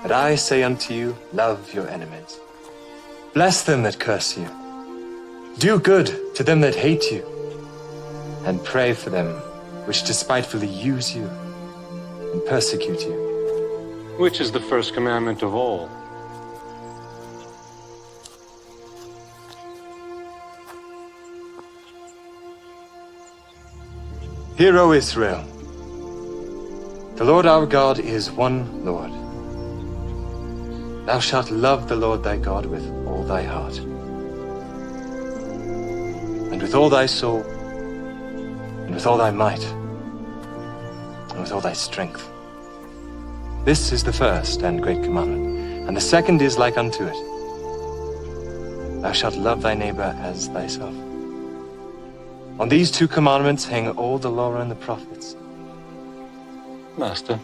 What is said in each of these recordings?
But I say unto you, love your enemies. Bless them that curse you. Do good to them that hate you. And pray for them which despitefully use you and persecute you. Which is the first commandment of all? Hear, O Israel, the Lord our God is one Lord. Thou shalt love the Lord thy God with all thy heart, and with all thy soul, and with all thy might, and with all thy strength. This is the first and great commandment, and the second is like unto it. Thou shalt love thy neighbor as thyself. On these two commandments hang all the law and the prophets. Master,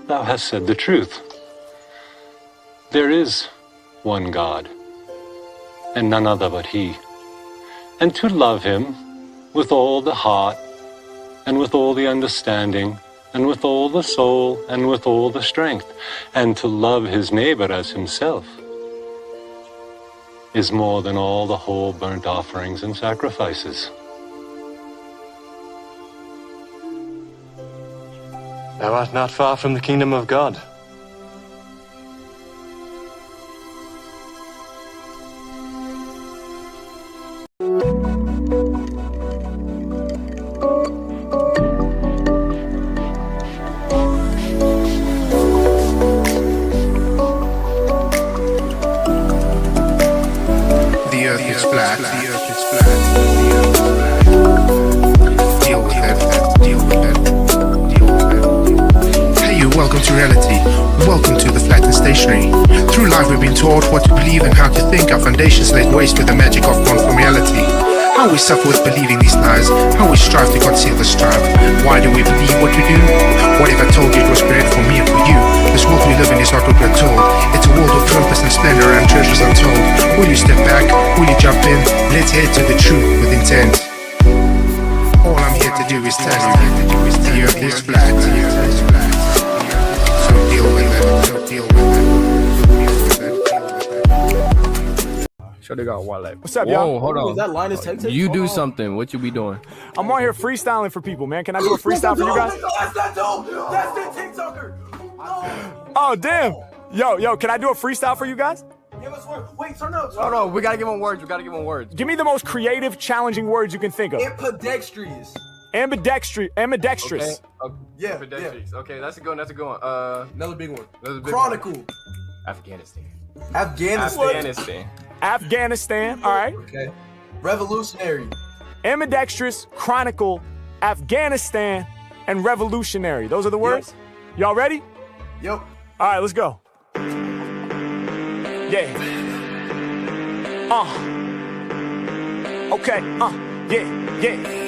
thou hast said the truth. There is one God, and none other but He. And to love Him with all the heart, and with all the understanding, and with all the soul, and with all the strength, and to love his neighbor as himself, is more than all the whole burnt offerings and sacrifices. Thou art not far from the kingdom of God. The earth is flat. Deal with it. Welcome to reality. Welcome to the flat and stationary. Through life we've been taught what to believe and how to think. Our foundations laid waste with the magic of gone from reality. How we suffer with believing these lies. How we strive to conceal the strife. Why do we believe what we do? What if I told you it was created for me and for you? This world we live in is not what we're told. It's a world of purpose and splendor and treasures untold. Will you step back? Will you jump in? Let's head to the truth with intent. All I'm here to do is tell you, the earth is flat. Sure, they got one leg. What's up, y'all? Whoa, hold on. That line is take. You do something. What you be doing? I'm on here freestyling for people, man. Can I do a freestyle for you guys? That's that dude. That's that TikToker. Oh, damn. Yo, can I do a freestyle for you guys? Give us one. Wait, turn up. No, we gotta give them words. Give me the most creative, challenging words you can think of. Ambidextrous. Ambidextrous. Okay. Yeah. Ambidextrous. Okay, that's a good one. Another big one. Chronicle. One. Afghanistan. Afghanistan. All right. Okay. Revolutionary. Ambidextrous, chronicle, Afghanistan, and revolutionary. Those are the words? Yep. Y'all ready? Yep. All right, let's go. Yeah. Okay.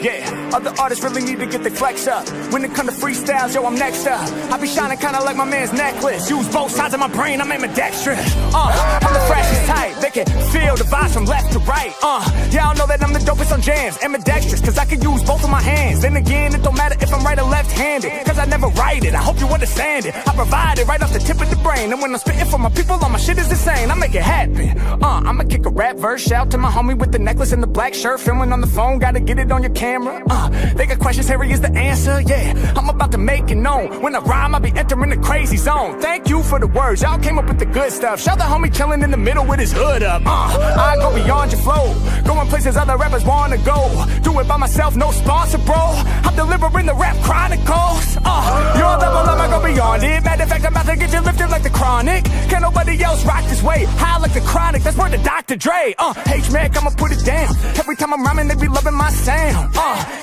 Yeah. Other artists really need to get their flex up. When it come to freestyles, yo, I'm next up. I be shining kinda like my man's necklace. Use both sides of my brain, I'm ambidextrous. I'm the freshest type. They can feel the vibes from left to right. Y'all know that I'm the dopest on jams. Ambidextrous, cause I can use both of my hands. Then again, it don't matter if I'm right or left-handed, cause I never write it, I hope you understand it. I provide it right off the tip of the brain. And when I'm spitting for my people, all my shit is insane. I make it happen. I'ma kick a rap verse. Shout to my homie with the necklace and the black shirt. Filming on the phone, gotta get it on your camera. They got questions, here is the answer. Yeah, I'm about to make it known. When I rhyme, I be entering the crazy zone. Thank you for the words, y'all came up with the good stuff. Shout the homie chilling in the middle with his hood up. I go beyond your flow, going places other rappers wanna go. Do it by myself, no sponsor, bro. I'm delivering the rap chronicles. Your level up, I go beyond it. Matter of fact, I'm about to get you lifted like the Chronic. Can't nobody else rock this way. High like the Chronic, that's word to Dr. Dre. H-Mac, I'ma put it down. Every time I'm rhyming, they be loving my sound.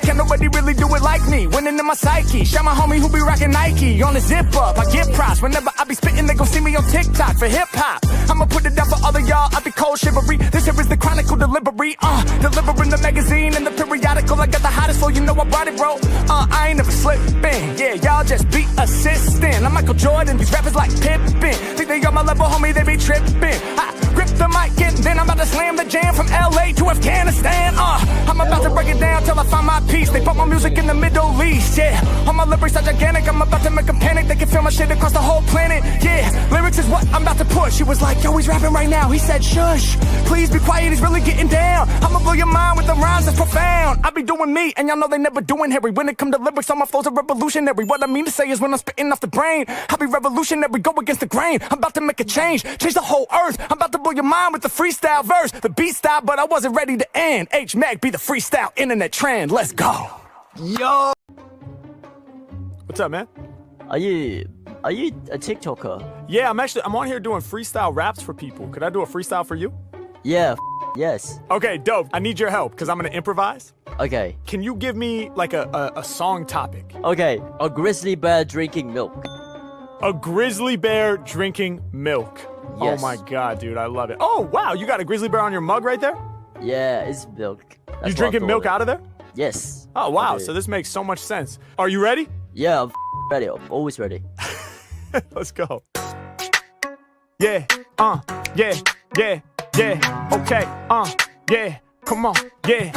Can't nobody really do it like me. Winning in my psyche. Shout my homie who be rocking Nike. On the zip up, I get props. Whenever I be spitting, they gon' see me on TikTok for hip hop. I'ma put it down for all of y'all. I be cold shivery. This here is the Chronicle delivery. Delivering the magazine and the periodical. I got the hottest flow, you know I brought it, bro. I ain't never slipping. Yeah, y'all just be assistant. I'm Michael Jordan, these rappers like Pippen. Think they on my level, homie, they be tripping. I grip the mic and then I'm about to slam the jam from LA to Afghanistan. I'm about to break it down till I find my peace. They put my music in the Middle East, yeah. All my lyrics are gigantic, I'm about to make them panic. They can feel my shit across the whole planet, yeah. Lyrics is what I'm about to push. He was like, yo, he's rapping right now. He said, shush, please be quiet, he's really getting down. I'ma blow your mind with the rhymes that's profound. I be doing me, and y'all know they never doing Harry. When it come to lyrics, all my flows are revolutionary. What I mean to say is when I'm spitting off the brain, I be revolutionary, go against the grain. I'm about to make a change the whole earth. I'm about to blow your mind with the freestyle verse. The beat style, but I wasn't ready to end. H-Mac be the freestyle internet trend. Let's go. Yo. What's up, man? Are you a TikToker? Yeah, I'm on here doing freestyle raps for people. Could I do a freestyle for you? Yeah, yes. Okay, dope. I need your help because I'm gonna improvise. Okay. Can you give me like a song topic? Okay, a grizzly bear drinking milk. A grizzly bear drinking milk. Yes. Oh my god, dude, I love it. Oh wow, you got a grizzly bear on your mug right there? Yeah, it's milk. You drinking milk out of there? Yes. Oh wow, Okay. so this makes so much sense. Are you ready? Yeah, I'm ready. I'm always ready. Let's go. Yeah, yeah, yeah, yeah, okay, yeah, come on, yeah.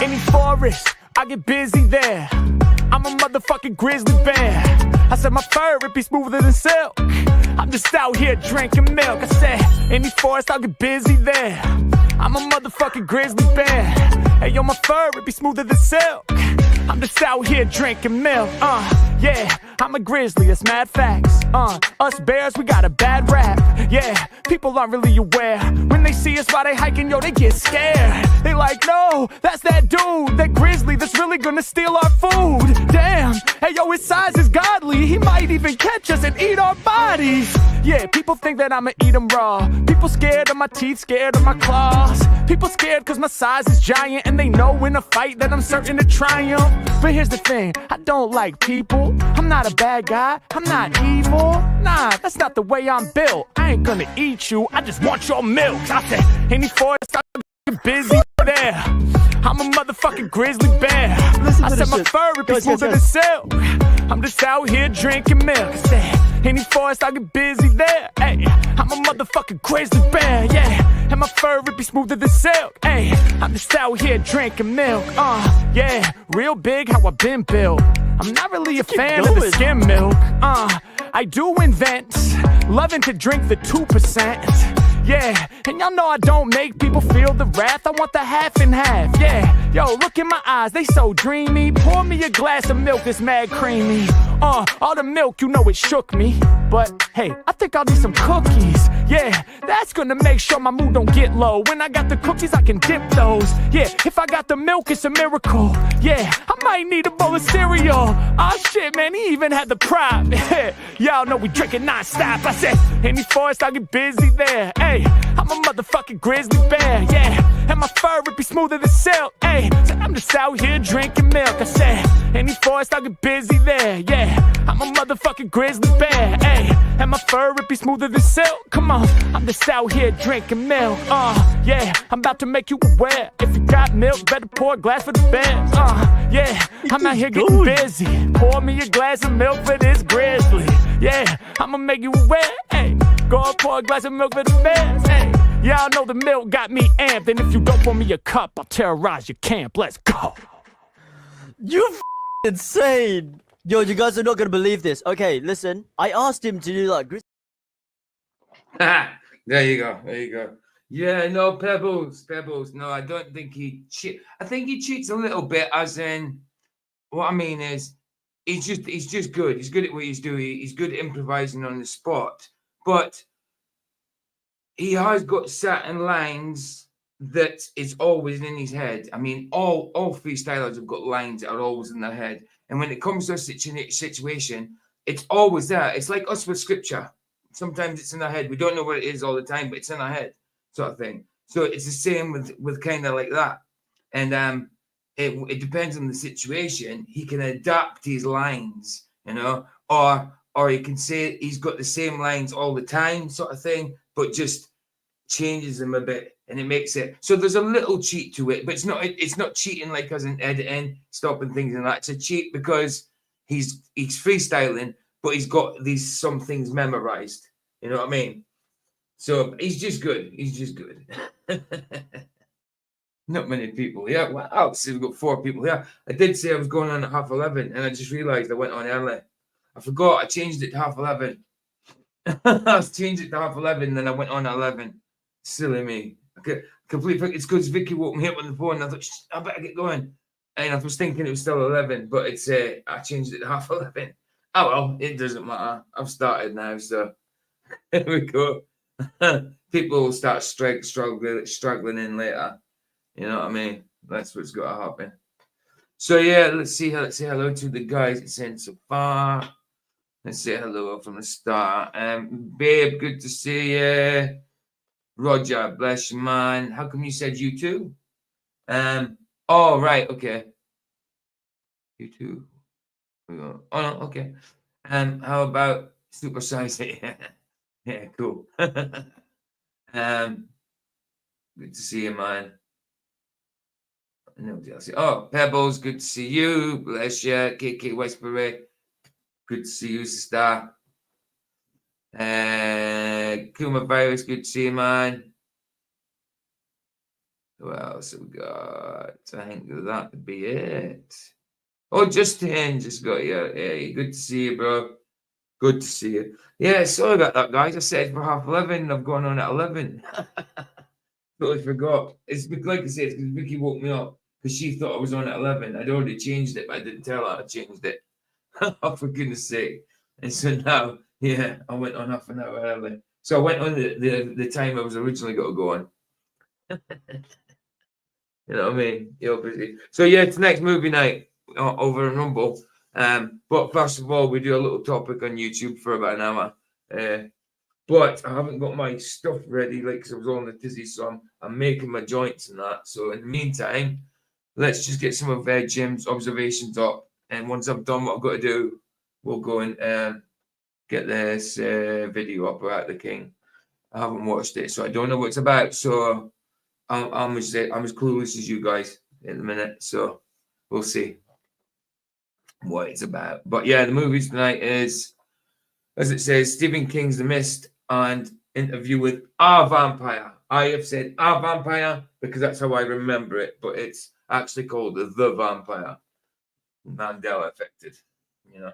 Any forest, I get busy there. I'm a motherfucking grizzly bear. I said my fur, it be smoother than silk. I'm just out here drinking milk. I said, any forest, I'll get busy there. I'm a motherfucking grizzly bear. Hey, yo, my fur, it be smoother than silk. I'm just out here drinking milk. Yeah, I'm a grizzly, it's mad facts. Us bears, we got a bad rap. Yeah, people aren't really aware. When they see us while they hiking, yo, they get scared. They like, no, that's that dude, that grizzly that's really gonna steal our food. Damn, hey, yo, his size is godly. He might even catch us and eat our bodies. Yeah, people think that I'ma eat them raw. People scared of my teeth, scared of my claws. People scared cause my size is giant, and they know in a fight that I'm certain to triumph. But here's the thing, I don't like people. I'm not a bad guy, I'm not evil. Nah, that's not the way I'm built. I ain't gonna eat you, I just want your milk. I said, any forest, I'm busy there. I'm a motherfucking grizzly bear. I said my fur, it be smoother than silk. I'm just out here drinking milk. I said, any forest, I get busy there. Hey, I'm a motherfucking grizzly bear, yeah. And my fur, it be smoother than silk. Hey, I'm just out here drinking milk. Yeah, real big how I been built. I'm not really a fan of the skim milk. I do invent, loving to drink the 2%. Yeah, and y'all know I don't make people feel the wrath. I want the half and half, yeah. Yo, look in my eyes, they so dreamy. Pour me a glass of milk that's mad creamy. All the milk, you know it shook me. But hey, I think I'll need some cookies. Yeah, that's gonna make sure my mood don't get low. When I got the cookies, I can dip those. Yeah, if I got the milk, it's a miracle. Yeah, I might need a bowl of cereal. Aw shit, man, he even had the prop. Y'all know we drinking non-stop. I said, any forest, I get busy there. Hey, I'm a motherfucking grizzly bear. Yeah, and my fur, it be smoother than silk. Hey, so I'm just out here drinking milk. I said, any forest, I get busy there. Yeah, I'm a motherfucking grizzly bear. Hey, and my fur, it be smoother than silk. Come on, I'm just out here drinking milk. Yeah, I'm about to make you aware. If you got milk, better pour a glass for the bears. Yeah, I'm out here getting busy. Pour me a glass of milk for this grizzly. Yeah, I'ma make you aware. Hey, go and pour a glass of milk for the bears. Hey, y'all know the milk got me amped. And if you don't pour me a cup, I'll terrorize your camp. Let's go. You insane. Yo, you guys are not gonna believe this. Okay, listen. I asked him to do like There you go. Yeah, no, Pebbles. No, I don't think he cheats. I think he cheats a little bit, as in, what I mean is, he's just good. He's good at what he's doing. He's good at improvising on the spot. But he has got certain lines that is always in his head. I mean, all freestylers have got lines that are always in their head. And when it comes to a situation, it's always there. It's like us with scripture. Sometimes it's in our head. We don't know what it is all the time, but it's in our head, sort of thing. So it's the same with kind of like that. And it depends on the situation. He can adapt his lines, you know, or he can say he's got the same lines all the time, sort of thing, but just changes them a bit, and it makes it so there's a little cheat to it, but it's not cheating like as in editing, stopping things and that. It's a cheat because he's freestyling, but he's got some things memorized. You know what I mean? So he's just good. He's just good. Not many people here. Wow, so we've got 4 people here. I did say I was going on at 11:30, and I just realized I went on early. I forgot. I changed it to 11:30. I changed it to 11:30, then I went on at 11. Silly me. Okay, completely. It's because Vicky woke me up on the phone. And I thought I better get going, and I was thinking it was still 11, but it's I changed it to 11:30. Oh well, it doesn't matter. I've started now, so here we go. People will start struggling in later. You know what I mean? That's what's got to happen. So yeah, let's say hello to the guys it's in so far. Let's say hello from the start. Babe, good to see you. Roger, bless you, man. How come you said you too? Oh, right, okay. You too. Oh, no, okay. How about supersize it? Yeah, cool. Good to see you, man. Nobody else. Oh, Pebbles, good to see you. Bless you. KK Westbury, good to see you, sister. Kuma Virus, good to see you, man. Who else have we got? I think that would be it. Oh, Justin just got here. Hey, good to see you, bro. Good to see you. Yeah, sorry about that, guys. I said for 11:30. I've gone on at 11. Totally forgot. It's like I said, it's because Vicky woke me up because she thought I was on at 11. I'd already changed it, but I didn't tell her I changed it. Oh, for goodness sake. And so now, yeah, I went on half an hour early. So I went on the time I was originally going to go on. You know what I mean? You're busy. So yeah, tonight's movie night over in Rumble. But first of all, we do a little topic on YouTube for about an hour. But I haven't got my stuff ready, like, because I was on the tizzy, so I'm making my joints and that. So in the meantime, let's just get some of Jim's observations up. And once I've done what I've got to do, we'll go and get this video up about the King. I haven't watched it, so I don't know what it's about. So I'm as clueless as you guys in a minute. So we'll see what it's about. But yeah, the movies tonight is, as it says, Stephen King's The Mist and Interview with Our Vampire. I have said Our Vampire because that's how I remember it, but it's actually called The Vampire. Mandela affected, you know.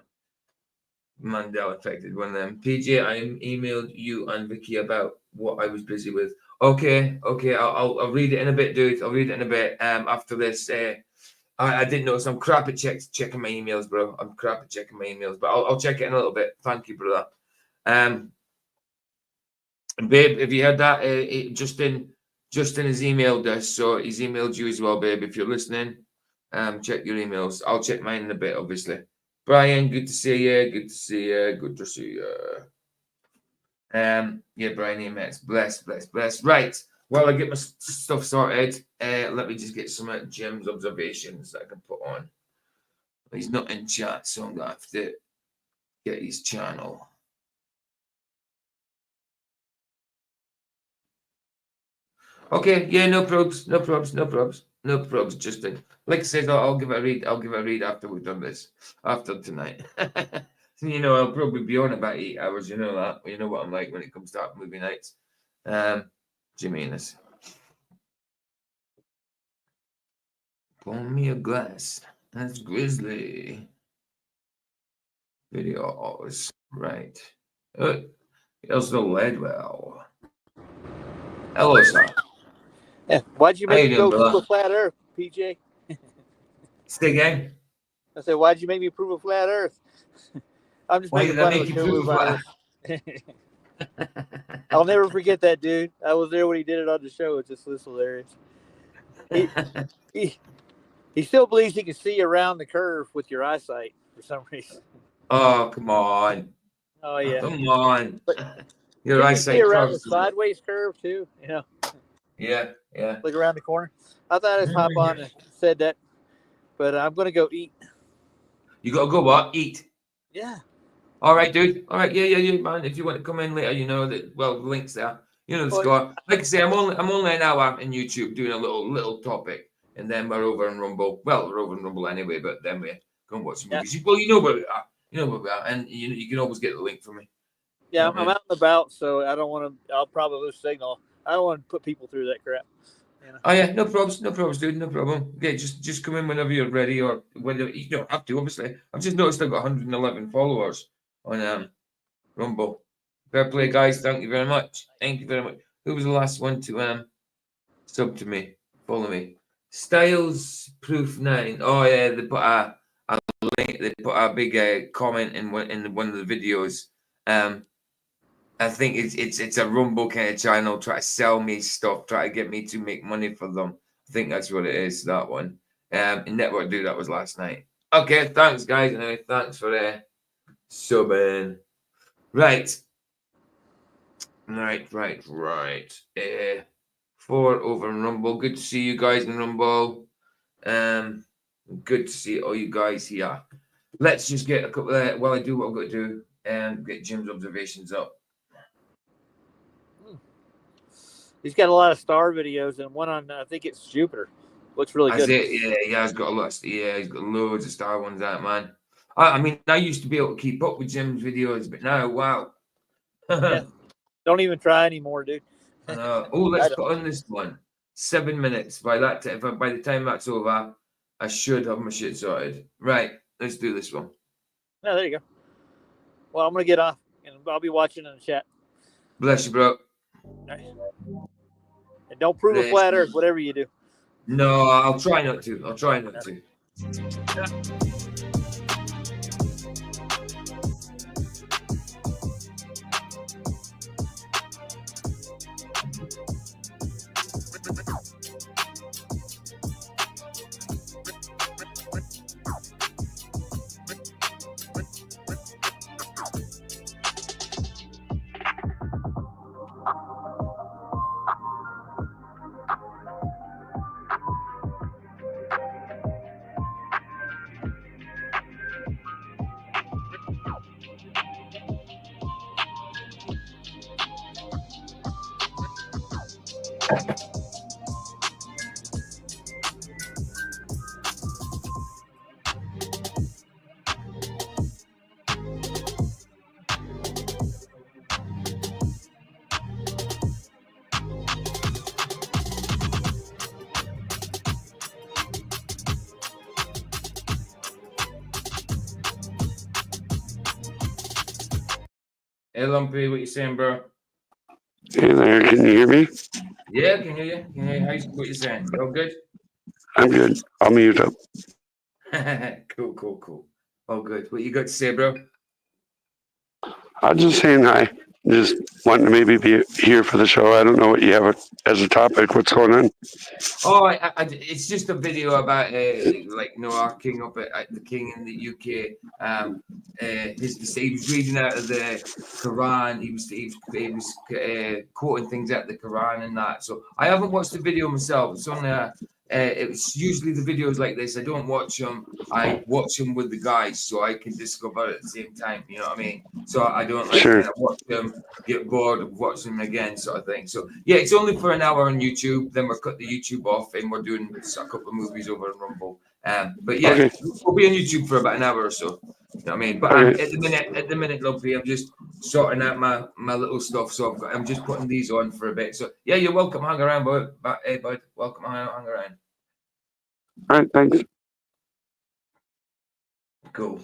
Mandela affected, one of them. PJ, I emailed you and Vicky about what I was busy with. Okay, I'll read it in a bit, dude. I'll read it in a bit. After this, I didn't notice. I'm crap at checking my emails, bro. I'm crap at checking my emails, but I'll check it in a little bit. Thank you, brother. Babe, have you heard that? Justin has emailed us, so he's emailed you as well, babe. If you're listening, check your emails. I'll check mine in a bit, obviously. Brian, good to see you. Good to see you. Good to see you. Yeah, Brian Amex. Bless. Right. While I get my stuff sorted, let me just get some Jim's observations that I can put on. He's not in chat, so I'm gonna have to get his channel. Okay, yeah, no probs, Justin. Like I said, I'll give it a read. I'll give it a read after we've done this, after tonight. You know, I'll probably be on about 8 hours. You know that. You know what I'm like when it comes to movie nights. Jimenez. Pour me a glass. That's Grizzly. Videos. Right. Also Ledwell. Hello, sir. Yeah. Why'd you How make you me doing, go brother? prove a flat Earth, PJ? Say again. I said, why'd you make me prove a flat Earth? I'm just Why making did I fun of make a you Kumu prove a flat? virus. I'll never forget that dude. I was there when he did it on the show. It's just this hilarious. He still believes he can see around the curve with your eyesight for some reason. Oh, come on. Oh yeah. Come on. But Your you can see eyesight around the travels. sideways curve too. You know, Yeah. like around the corner. I thought I'd hop on and said that, but I'm gonna go eat. You gotta go what? Eat. Yeah. All right, dude. All right, yeah, man. If you want to come in later, you know that. Well, the links there. You know the Well, score. Like I say, I'm only an hour in YouTube doing a little topic, and then we're over in Rumble. Well, we're over in Rumble anyway, but then we go and watch some movies. Well, you know where we are. You know where we are, and you can always get the link from me. Yeah, I'm out and about, so I don't want to. I'll probably lose signal. I don't want to put people through that crap. You know? Oh yeah, no problems, dude, no problem. Yeah, just come in whenever you're ready, or whenever you don't have to. Obviously, I've just noticed I've got 111 followers on Rumble. Fair play, guys. Thank you very much. Thank you very much. Who was the last one to sub to me? Follow me. Styles Proof 9. Oh yeah, they put a link. They put a big comment in one of the videos. I think it's a Rumble kind of channel, try to sell me stuff, try to get me to make money for them. I think that's what it is, that one. And Network Dude, that was last night. Okay, thanks guys. Anyway, thanks for subbing. Right. 4 over in Rumble. Good to see you guys in Rumble. Good to see all you guys here. Let's just get a couple while I do what I've got to do and get Jim's observations up. He's got a lot of star videos, and one on I think it's Jupiter. Looks really good. Yeah, he's got a lot. He's got loads of star ones. That man. I mean, I used to be able to keep up with Jim's videos, but now, wow. Yeah. Don't even try anymore, dude. Let's put on this one. 7 minutes. By the time that's over, I should have my shit sorted. Right, let's do this one. No, there you go. Well, I'm gonna get off, and I'll be watching in the chat. Bless you, bro. Nice. And don't prove a flat Earth, whatever you do. No, I'll try not to. Hey, Lumpy, what you saying, bro? Hey there, can you hear me? Yeah, can you hear you? What you saying? You all good? I'm good. I'll mute up. Cool. All good. What you got to say, bro? I'm just saying hi. Just wanting to maybe be here for the show. I don't know what you have as a topic. What's going on? Oh, it's just a video about our king up at the king in the UK. He was reading out of the Quran. He was quoting things out of the Quran and that. So I haven't watched the video myself. It's on it's usually the videos like this. I don't watch them. I watch them with the guys so I can discover at the same time. You know what I mean? So I don't kind of watch them, get bored of watching them again, sort of thing. So yeah, it's only for an hour on YouTube. Then we'll cut the YouTube off and we're doing a couple of movies over in Rumble. But yeah, we'll be on YouTube for about an hour or so. You know what I mean? But at the minute, Lumpy, I'm just sorting out my little stuff. So I'm just putting these on for a bit. So yeah, you're welcome. Hang around, bud. Hey, bud. Welcome. Hang around. All right, thanks. Cool.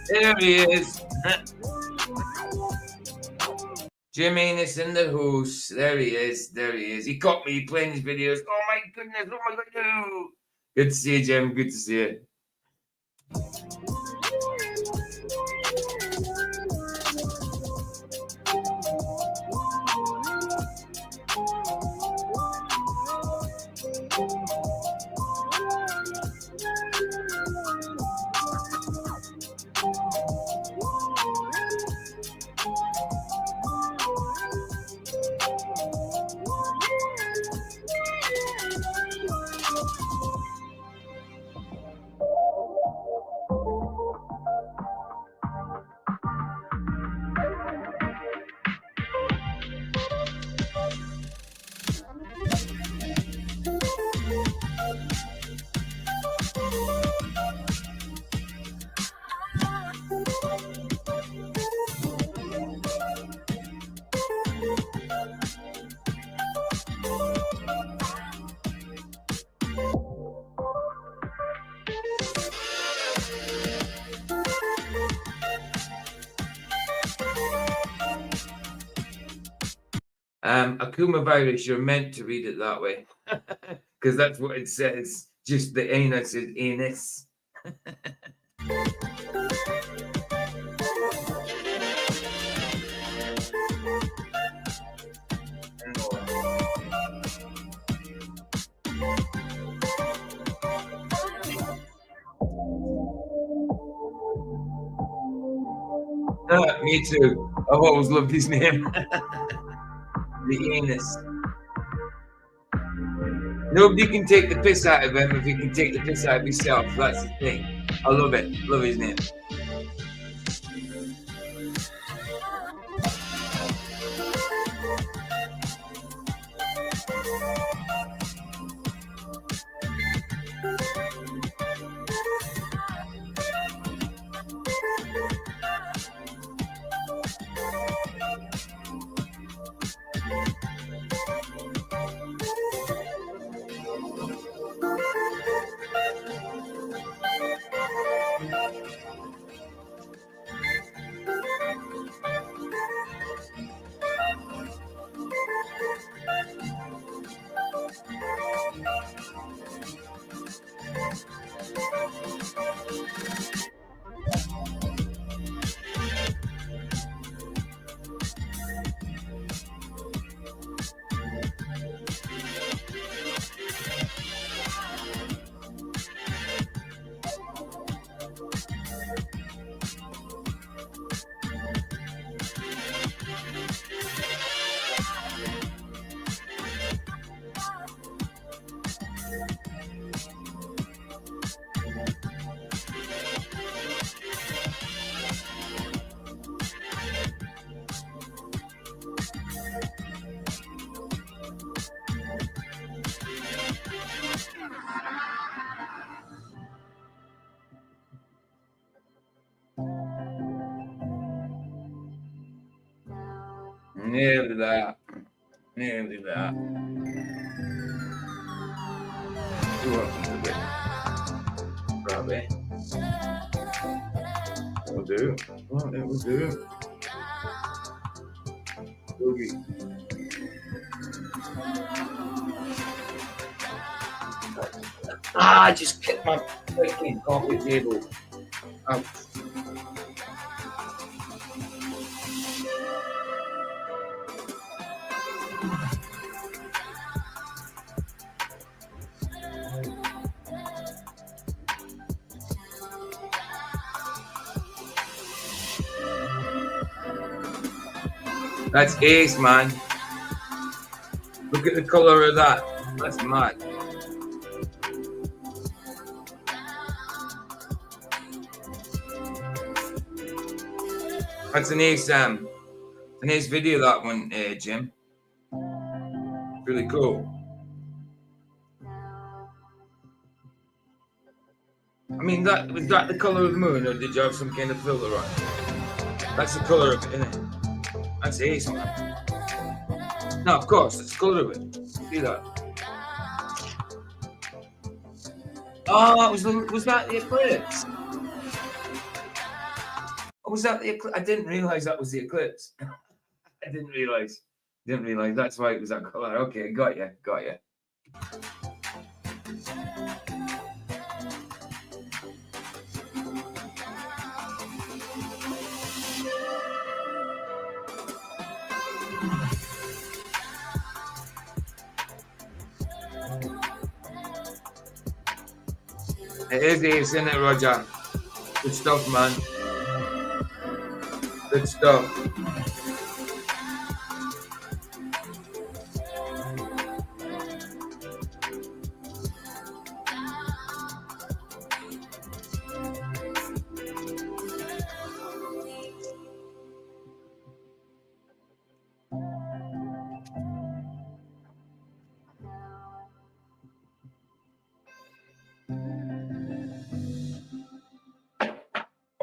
There he is. Jim Enos in the house. There he is. There he is. He caught me playing his videos. Oh my goodness. Oh my goodness. Good to see you, Jim. Good to see you. Akuma virus, you're meant to read it that way because that's what it says. Just the anus is anus. Me too. I've always loved his name. The anus. Nobody can take the piss out of him if he can take the piss out of himself. That's the thing. I love it. Love his name. Nearly that. Nearly that. You're welcome to it. Probably. We'll do. Oh, it will do. Boogie. I just kicked my freaking coffee table. Ouch. That's ace, man. Look at the color of that. That's mad. That's an ace, an ace video, that one, Jim. Really cool. I mean, that was that the color of the moon, or did you have some kind of filter on? That's the color of it, isn't it? That's ace, man. No, of course, it's the color of it. See that? Oh, was that the eclipse? Or was that the eclipse? I didn't realize that was the eclipse. I didn't realize. Didn't realize. That's why it was that color. Okay, got you. Got you. It is ace, isn't it, Roger? Good stuff, man. Good stuff.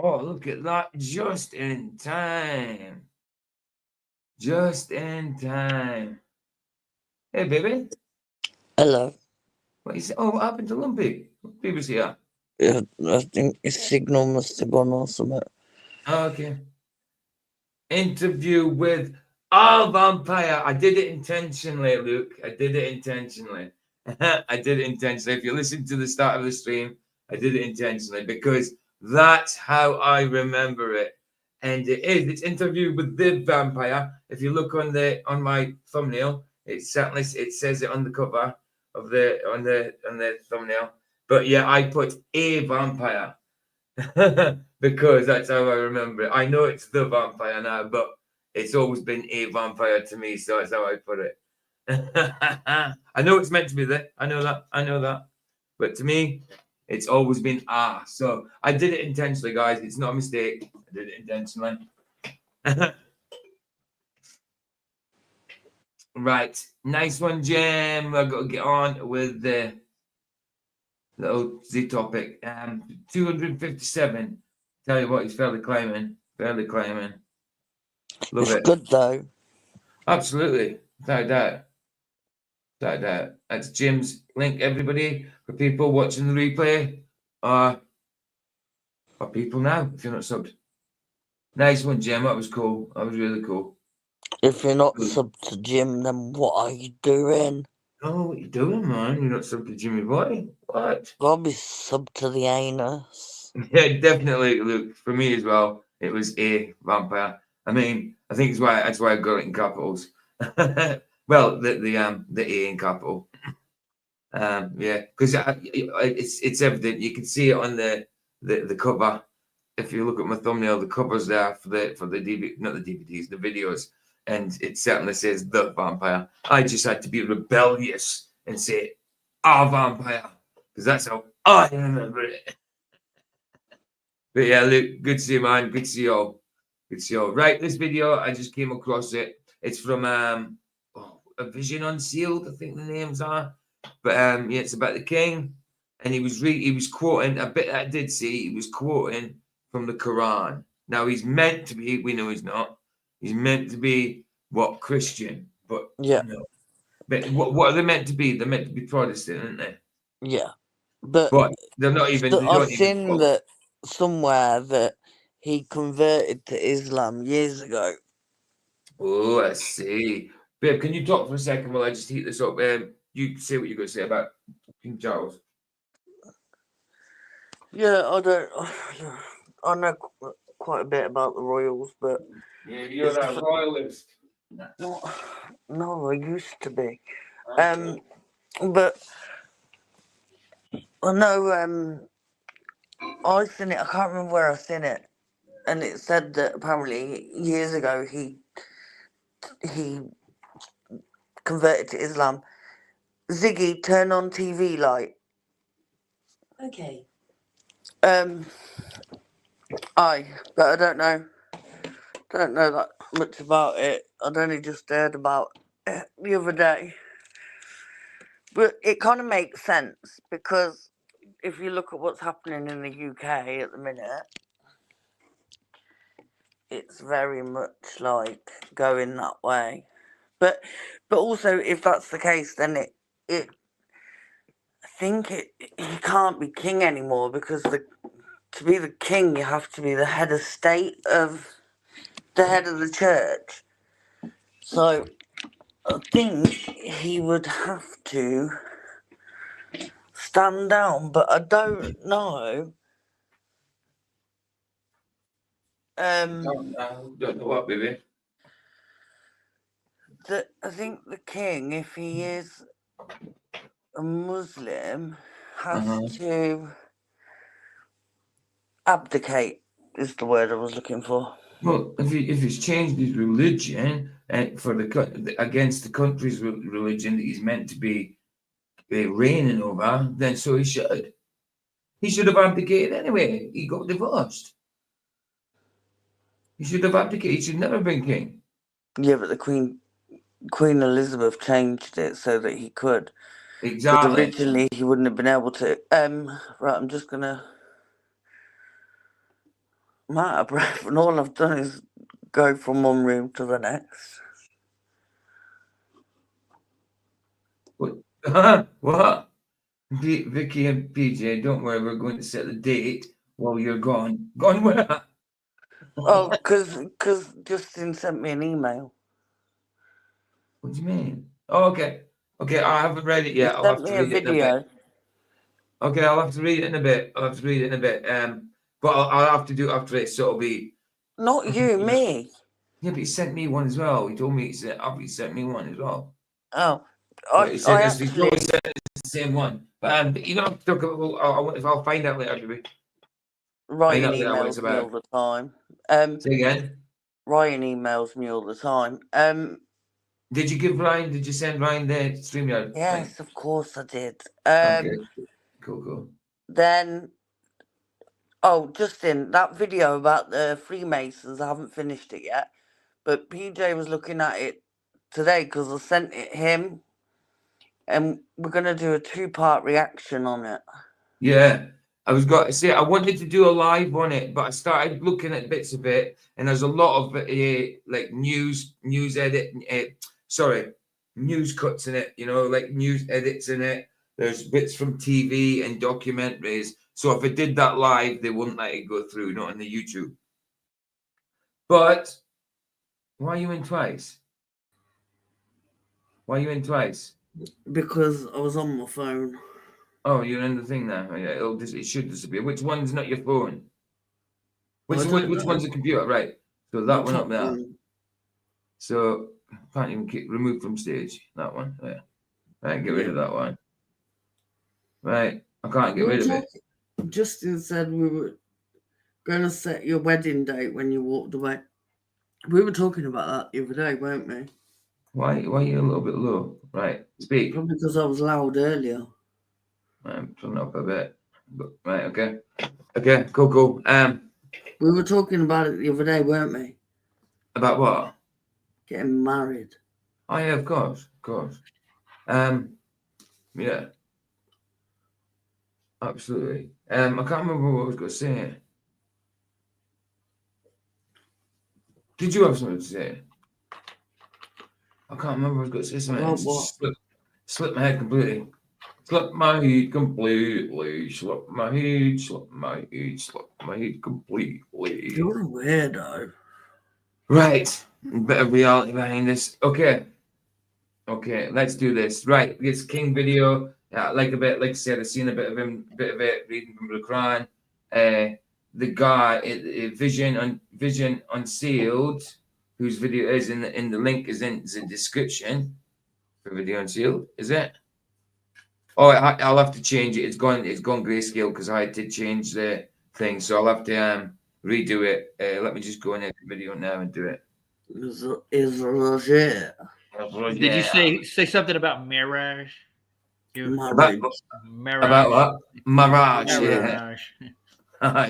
Oh, look at that. Just in time. Just in time. Hey, baby. Hello. What is it? Oh, what happened to Lumpy? Lumpy was here. Yeah, I think his signal must have gone or something. Oh, okay. Interview with Vampire. I did it intentionally, Luke. I did it intentionally. I did it intentionally. If you listen to the start of the stream, I did it intentionally because that's how I remember it. And it is. It's interview with the vampire. If you look on my thumbnail, it says it on the cover of the thumbnail. But yeah, I put a vampire because that's how I remember it. I know it's the vampire now, but it's always been a vampire to me, so that's how I put it. I know it's meant to be there. I know that. But to me, it's always been So I did it intentionally, guys. It's not a mistake. I did it intentionally. Right. Nice one, Jim. I've got to get on with the little Z topic. 257. Tell you what, he's fairly climbing. Fairly climbing. Love It's it. good though. Absolutely. Without doubt. Without doubt. That's Jim's link, everybody, for people watching the replay. Or people now, if you're not subbed. Nice one, Jim. That was cool. That was really cool. If you're not subbed to Jim, then what are you doing? Oh, what you doing, man? You're not subbed to Jimmy Boy? What? Gotta be subbed to the anus. Yeah, definitely. Look, for me as well, it was a vampire. I mean, I think that's why I got it in capitals. Well, the A in capital. Yeah, because it's evident. You can see it on the cover. If you look at my thumbnail, the cover's there for the DVD, not the DVDs, the videos, and it certainly says the vampire. I just had to be rebellious and say a vampire because that's how I remember it. But yeah, Luke, good to see you, man. Good to see you all. Good to see you all. Right, this video, I just came across it. It's from A Vision Unsealed, I think the names are. But yeah, it's about the king, and he was quoting a bit I did see. He was quoting from the Quran. Now he's meant to be. We know he's not. He's meant to be what, Christian, but Yeah. no. But what are they meant to be? They're meant to be Protestant, aren't they? Yeah. But they're not even. They I've don't seen even that somewhere that he converted to Islam years ago. Oh, I see. Babe, can you talk for a second while I just heat this up? You say what you're going to say about King Charles. Yeah, I know quite a bit about the royals, but Yeah, you're a royalist. no, I used to be. But I know I seen it. I can't remember where I seen it, and it said that apparently years ago he converted to Islam. Ziggy, turn on TV light. Okay. But I don't know that much about it. I'd only just heard about it the other day. But it kind of makes sense because if you look at what's happening in the UK at the minute, it's very much like going that way. But also, if that's the case, then I think he can't be king anymore, because to be the king, you have to be the head of state of the head of the church. So I think he would have to stand down, but I don't know. I don't know what, baby. I think the king, if he is a Muslim, has to abdicate, is the word I was looking for. Well, if he's changed his religion for against the country's religion that he's meant to be reigning over, then so he should. He should have abdicated anyway. He got divorced. He should have abdicated. He should never have been king. Yeah, but the Queen Elizabeth changed it so that he could. Exactly. But originally he wouldn't have been able to. Right, I'm just gonna. I'm out of breath, and all I've done is go from one room to the next. What? What? Vicky and PJ, don't worry, we're going to set the date while you're gone. Gone where? Oh, because Justin sent me an email. What do you mean? Oh, okay. Okay, I haven't read it yet. He I'll sent have to me a read it in a video. bit. Okay, I'll have to read it in a bit. But I'll have to do it after it, so it'll be. Not you, me. Yeah, but he sent me one as well. He told me he sent me one as well. Oh, He said he's always sent the same one. But you don't have to talk about. I'll find out later, maybe. Ryan emails me all the time. Say again. Ryan emails me all the time. Did you give Ryan? Did you send Ryan the StreamYard? Yes, of course I did. Okay. Cool. Then, Justin, that video about the Freemasons, I haven't finished it yet, but PJ was looking at it today because I sent it him, and we're gonna do a 2-part reaction on it. Yeah, I wanted to do a live on it, but I started looking at bits of it, and there's a lot of like news cuts in it. You know, like news edits in it. There's bits from TV and documentaries. So if I did that live, they wouldn't let it go through, not on the YouTube. But why are you in twice? Why are you in twice? Because I was on my phone. Oh, you're in the thing now. Yeah, it should disappear. Which one's not your phone? Which one's a computer? Right. So that one up there. So can't even remove from stage. That one. Yeah. Right. Get rid of that one. Right. I can't get rid of it. Justin said we were going to set your wedding date when you walked away. We were talking about that the other day, weren't we? Why are you a little bit low? Right. Speak. Probably because I was loud earlier. I'm turning up a bit. Right. Okay. Okay. Cool. We were talking about it the other day, weren't we? About what? Getting married. Oh yeah, of course. Yeah. Absolutely. I can't remember what I was going to say. Did you have something to say? I can't remember what I was going to say. Something. About what? Slipped my head completely. Slipped my head completely. Slipped my head completely. You're a weirdo. Right. Bit of reality behind this. Okay, let's do this. Right. This King video. Yeah, like I said, I've seen a bit of it reading from the Quran. The guy, Vision Unsealed, whose video is in the link is in the description for Video Unsealed. Is it? Oh, I'll have to change it. It's gone grayscale because I did change the thing, so I'll have to redo it. Let me just go in the video now and do it. Is Roger. Did you say something about Mirage? About what? Mirage. Yeah.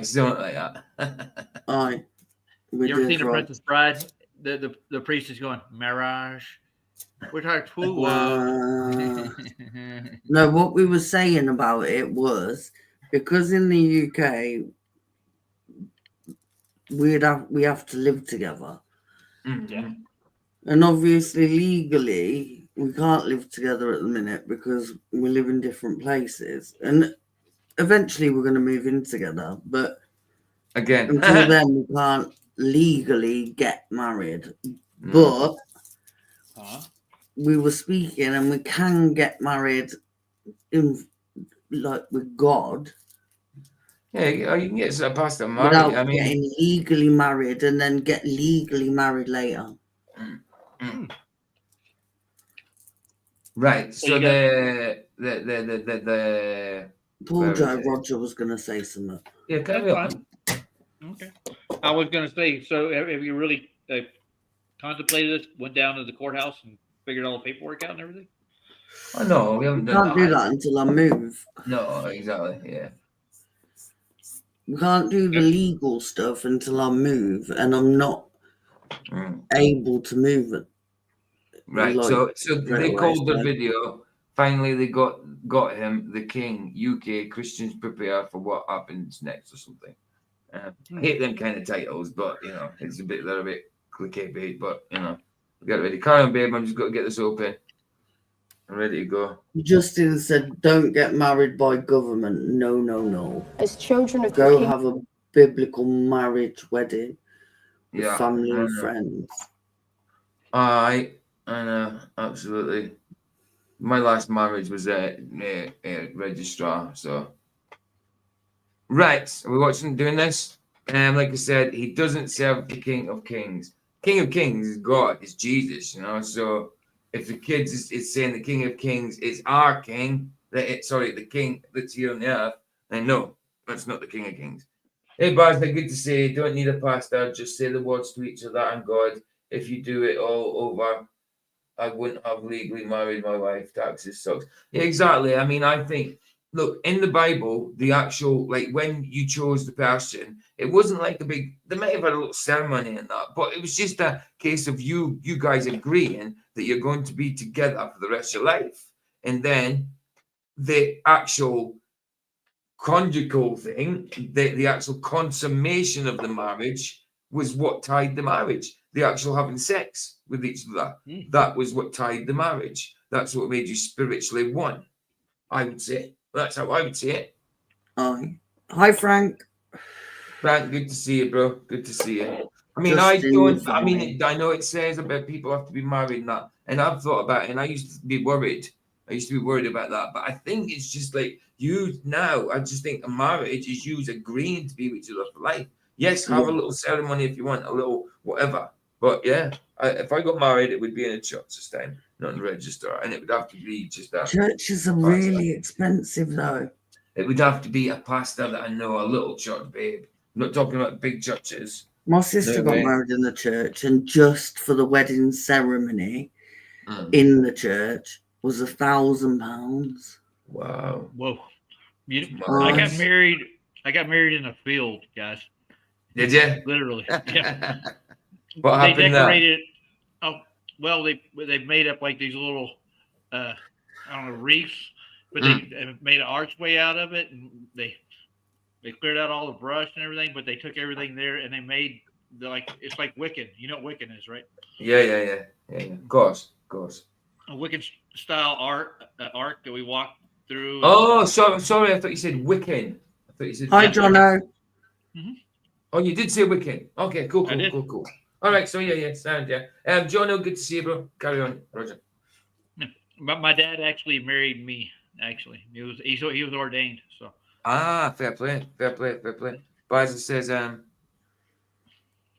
Something like that. Aye. You ever seen The Princess Bride? The priest is going, Mirage. We're talking No, what we were saying about it was because in the UK we have to live together. Mm-hmm. And obviously, legally, we can't live together at the minute because we live in different places. And eventually, we're going to move in together. But Again, until then, we can't legally get married. No. But we were speaking, and we can get married in like with God. Yeah, you can get a pastor married. Without I mean, getting legally married and then get legally married later. Right. So you the Poor where is Joe it? Roger was going to say something. Yeah, carry on. Okay. I was going to say, so have you really contemplated this? Went down to the courthouse and figured all the paperwork out and everything? Oh no, we haven't We done can't do that. that until I move. No, exactly. Yeah. We can't do the legal stuff until I move, and I'm not able to move it. Right. Like, so straight they away, called the so- video. Finally, they got him, the king. UK Christians prepare for what happens next, or something. I hate them kind of titles, but you know, they're a bit clickbait. But you know, get ready. Carry on, babe. I'm just got to get this open. I'm ready to go. Justin said, "Don't get married by government. No, no, no. As children of Go the king, have a biblical marriage wedding with Yeah, family I and know. friends." I know, absolutely. My last marriage was a registrar, so. Right, are we doing this? Like I said, he doesn't serve the King of Kings. King of Kings is God, it's Jesus, you know. So if the kids is saying the King of Kings is our king, the king that's here on the earth, then no, that's not the King of Kings. Hey, Baz, they're good to say. Don't need a pastor. Just say the words to each other and God. If you do it all over, I wouldn't have legally married my wife. Taxes sucks. Yeah, exactly. I mean, I think, look, in the Bible, the actual, like, when you chose the person, it wasn't like they might have had a little ceremony and that, but it was just a case of you guys agreeing that you're going to be together for the rest of your life. And then the actual conjugal thing, the actual consummation of the marriage was what tied the marriage. The actual having sex with each other. That was what tied the marriage. That's what made you spiritually one, I would say. That's how I would see it. Hi, Frank. Frank, good to see you, bro. Good to see you. I mean, Justin, I know it says about people have to be married and that, and I've thought about it, and I used to be worried. I used to be worried about that, but I think it's just like I just think a marriage is you agreeing to be with each other for life. Yes, have a little ceremony if you want, a little whatever. But yeah, if I got married, it would be in a church this time, not in the register, and it would have to be just a churches are really expensive, though. It would have to be a pastor that I know, a little church, babe. I'm not talking about big churches. My sister got married in the church, and just for the wedding ceremony in the church was £1,000. Wow. Whoa. I got married. I got married in a field, guys. Did you? Literally. Yeah. What happened They there? decorated. Oh well, they made up like these little, I don't know, reefs, but they made an archway out of it, and they cleared out all the brush and everything, but they took everything there and they made it's like Wiccan. You know what Wiccan is, right? Yeah. Of course. A Wiccan style arc that we walked through. Oh, sorry. I thought you said Wiccan. I thought you said. Hi, Jono. Oh, you did say Wiccan. Okay, cool. All right, so yeah, sound yeah. Jono, good to see you, bro. Carry on, Roger. But my dad actually married me. Actually, he was ordained. So. Fair play. Biza says,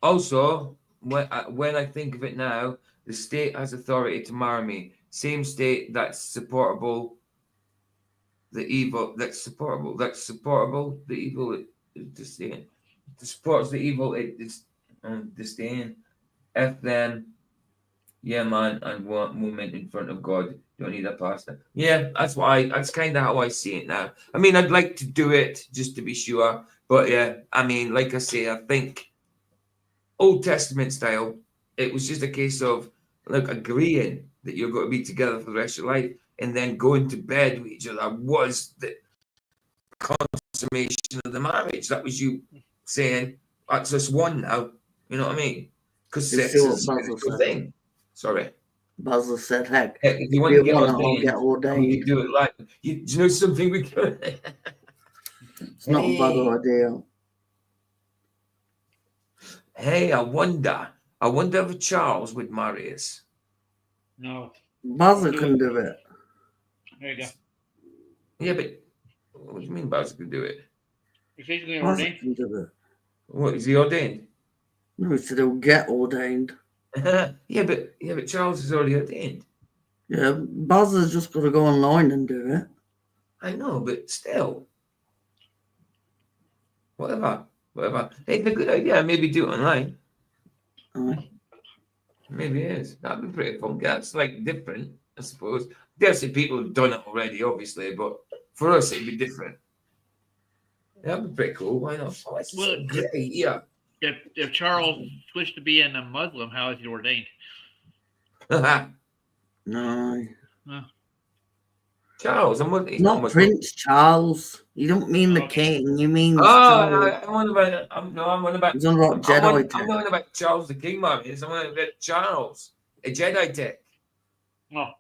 also, when I think of it now, the state has authority to marry me. Same state that's supportable. The evil that's supportable. The evil is disdain. The supports the evil. It's disdain. F them. Yeah, man, and one moment in front of God. Don't need a pastor. Yeah, that's kind of how I see it now. I mean, I'd like to do it just to be sure, but yeah, I mean, like I say, I think Old Testament style, it was just a case of agreeing that you're going to be together for the rest of your life, and then going to bed with each other was the consummation of the marriage. That was you saying that's us one now. You know what I mean? Because You sex see is what a Basil spiritual said? thing. Sorry. Basil said, heck, Heck, if you if want to you get want it, I'll ordained, get we ordained. could do it like do you know something we could? It's not a bad idea. Hey, I wonder if Charles would marry us. No. Basil can do it. There you go. Yeah, but what do you mean Basil can do it? If he's going to Basil ordain, can do it. What, is he ordained? No, he said he'll get ordained. yeah, but Charles is already ordained. Yeah, Basil's just got to go online and do it. I know, but still. Whatever. Hey, it's a good idea. Maybe do it online. Maybe it is. That'd be pretty fun. That's like different, I suppose. There's some people who've done it already, obviously, but for us it'd be different. That'd be pretty cool. Why not? Oh, it's well, a great idea. if Charles switched to being a Muslim, how is he ordained? No. Charles, he's not Muslim. Prince Charles. You don't mean the king. You mean Oh, Charles. I'm on about. I'm on about. He's on about Jedi tech. I'm not about Charles the King, man. I'm on about Charles, a Jedi tech. Oh,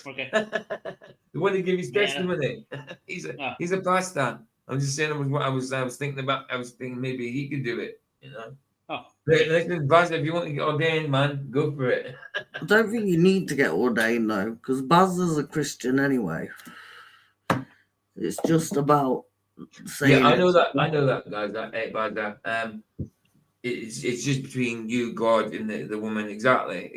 okay. The one that gave his testimony. He's a pastor. I'm just saying. I was thinking about. I was thinking maybe he could do it. You know. Oh. Listen, Baz, if you want to get ordained, man, go for it. I don't think you need to get ordained though, because Basil's a Christian anyway. It's just about saying. Yeah, I know that, guys. Baz, it's just between you, God, and the woman. Exactly.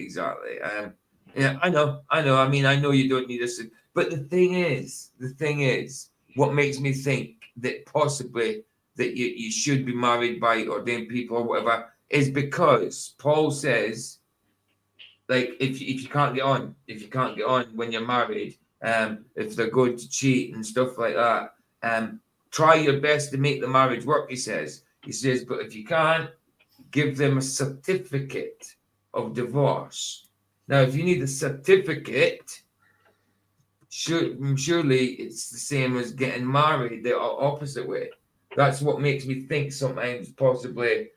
Yeah, I know. I mean, I know you don't need us, but the thing is, what makes me think that possibly that you should be married by ordained people or whatever is because Paul says, like, if you can't get on when you're married, if they're going to cheat and stuff like that, try your best to make the marriage work. He says, but if you can't, give them a certificate of divorce. Now, if you need a certificate, surely it's the same as getting married, the opposite way. That's what makes me think sometimes possibly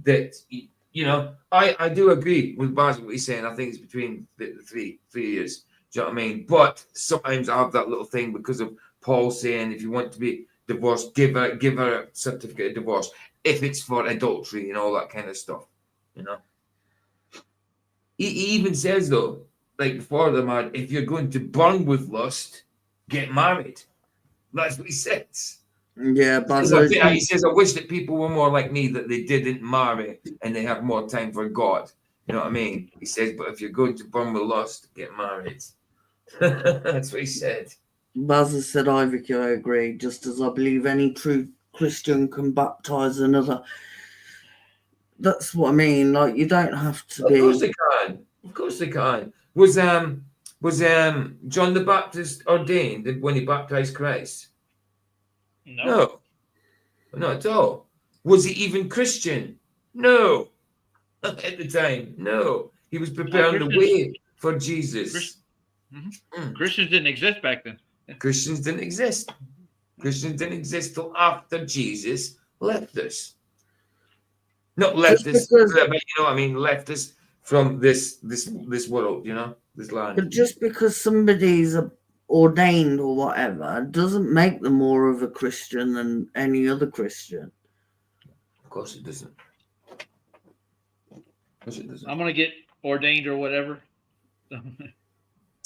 that, you know, I do agree with Basil what he's saying. I think it's between the 3 years. Do you know what I mean? But sometimes I have that little thing because of Paul saying if you want to be divorced, give her a certificate of divorce if it's for adultery and all that kind of stuff. You know. He even says though, like before the man, if you're going to burn with lust, get married. That's what he says. Yeah, but he says, I wish that people were more like me, that they didn't marry and they have more time for God. You know what I mean? He says, but if you're going to burn with lust, get married. That's what he said. Basil said, I agree, just as I believe any true Christian can baptize another. That's what I mean. Like, you don't have to be. Of course they can. Was John the Baptist ordained when he baptized Christ? No, not at all. Was he even Christian? No. At the time, no. He was preparing the way for Jesus. Christians didn't exist back then. Christians didn't exist. Christians didn't exist till after Jesus left us. Not left us, but you know what I mean, left us from this world, you know, this land. But just because somebody's ordained or whatever doesn't make them more of a Christian than any other Christian. Of course it doesn't. I'm gonna get ordained or whatever.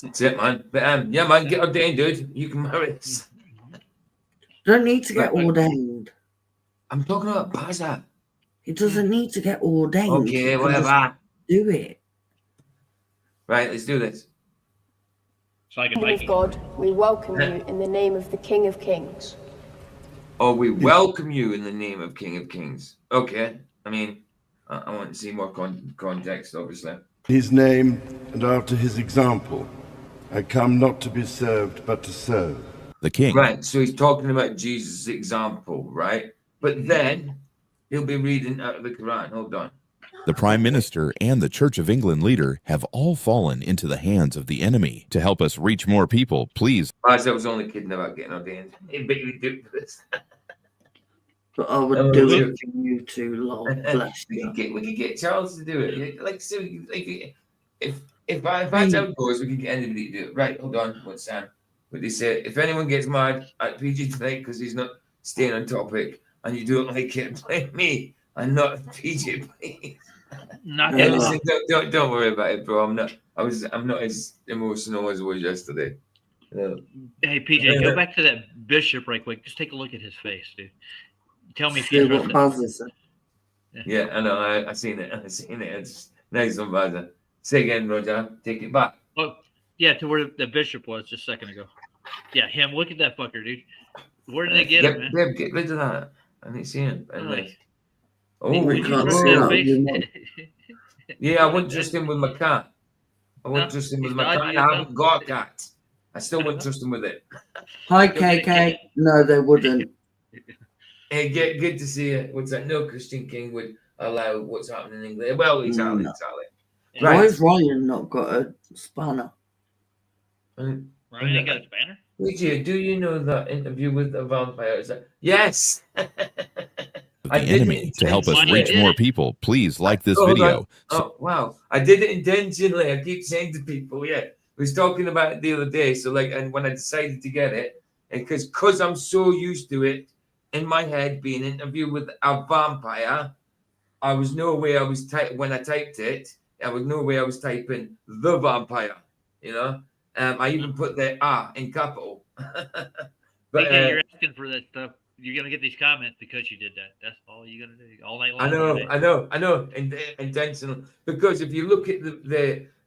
That's it, man. But yeah, man, get ordained, dude. You can marry us. Don't need to get ordained. I'm talking about Baza. He doesn't need to get ordained. Okay, whatever. Do it. Right, let's do this. Of God, we welcome you in the name of the King of Kings. Oh, we welcome you in the name of King of Kings. Okay. I mean, I want to see more context, obviously. His name and after his example, I come not to be served, but to serve. The king. Right, so he's talking about Jesus' example, right? But then he'll be reading out of the Quran. Hold on. The Prime Minister and the Church of England leader have all fallen into the hands of the enemy. To help us reach more people, please. I was only kidding about getting ordained. But you do this. But I would Oh, do look. it for you two, Lord bless we you. could get Charles to do it. Like so, if that's how it goes, we could get anybody to do it. Right? Hold on. What's Sam? What they say? If anyone gets mad at PG tonight because he's not staying on topic and you don't like it, blame me. I'm not PG. Please. Not Yeah, at listen. all. Don't worry about it, bro. I'm not as emotional as I was yesterday. Hey, PJ, go back to that bishop right quick. Just take a look at his face, dude. Tell me if See you what trust Buzzer it. said. Yeah, I know. I seen it. I seen it. It's nice one, Buzzer. Say again, Roger. Take it back. Oh, yeah, to where the bishop was just a second ago. Yeah, him. Look at that fucker, dude. Where did they get him, man? Babe, get rid of that. I didn't see him. Like, Oh, would you trust that face? Yeah, I wouldn't trust him with my cat. I wouldn't No, trust him with he's my cat. dodgy I as haven't got a cat. I still wouldn't trust him with it. Hi, Go get a KK. No, they wouldn't. Hey, good to see you. What's that? No Christian King would allow what's happening in England. Well, exactly, No. exactly. Why Right. has Ryan not got a spanner? Ryan ain't got a spanner? Luigi, do you know that interview with the vampire? Is that yes? The enemy. To help us reach more people, please like this hold video. on. Oh wow! I did it intentionally. I keep saying to people, yeah, I was talking about it the other day. So like, and when I decided to get it, and because I'm so used to it in my head being interviewed with a vampire, I was no way I was when I typed it. I was no way I was typing the vampire. You know, I even put the in capital. But PJ, you're asking for that stuff. You're gonna get these comments because you did that. That's all you're gonna do all night long. I know, intentional. Because if you look at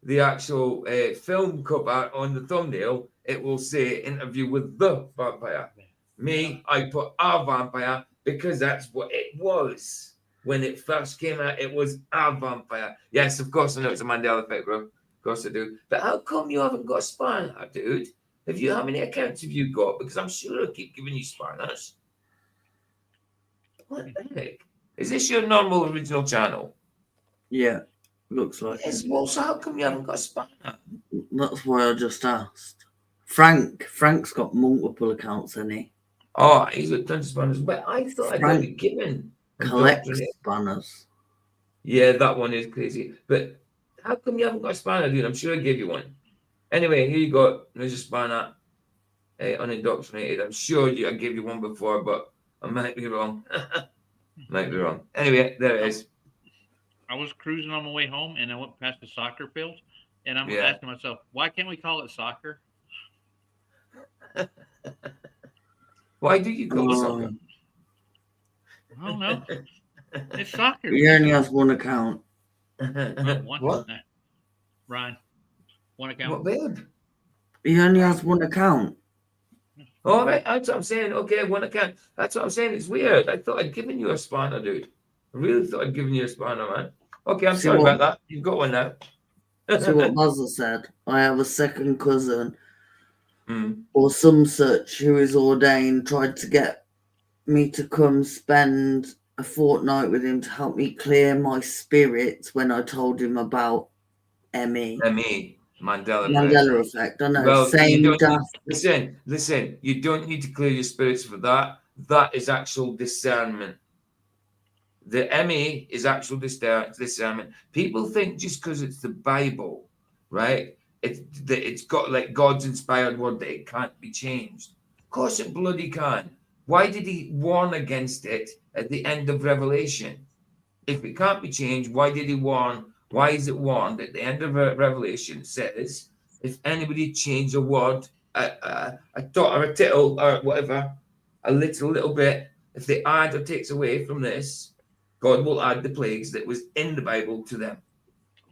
the actual film cover on the thumbnail, it will say interview with the vampire. Me, I put a vampire because that's what it was when it first came out. It was a vampire. Yes, of course I know it's a Mandela effect, bro. Of course I do. But how come you haven't got a spanner, dude? How many accounts have you got? Because I'm sure I keep giving you spanners. What the heck? Is this your normal original channel? Yeah, looks like Yes, it. well, so how come you haven't got a spanner? That's why I just asked. Frank's got multiple accounts, hasn't he? Oh, he's got tons of spanners. But I thought I'd Frank already given. collects spanners. Yeah, that one is crazy. But how come you haven't got a spanner, dude? I'm sure I gave you one. Anyway, here you go. There's a spanner. Unindoctrinated. I'm sure I gave you one before, but I might be wrong. Might be wrong. Anyway, there it is. I was cruising on my way home and I went past the soccer field and I'm Yeah. asking myself, why can't we call it soccer? Why do you call it soccer? I don't know. It's soccer. He only has one account. One. What? Nah. Ryan. One account. What, babe? He only has one account. All right, that's what I'm saying. Okay, one account. That's what I'm saying. It's weird. I thought I'd given you a spanner, dude. I really thought I'd given you a spanner, man. Okay, I'm sorry about that. You've got one now. See what Buzzer said. I have a second cousin Mm. or some such who is ordained tried to get me to come spend a fortnight with him to help me clear my spirits when I told him about ME. Mandela effect. I know. Well, Same you don't daft. listen. You don't need to clear your spirits for that. That is actual discernment. The ME is actual discernment. People think just because it's the Bible, right? It's got like God's inspired word that it can't be changed. Of course it bloody can. Why did he warn against it at the end of Revelation? If it can't be changed, why did he warn? Why is it warned at the end of Revelation? It says, if anybody change a word, a dot or a tittle or whatever, a little bit, if they add or takes away from this, God will add the plagues that was in the Bible to them.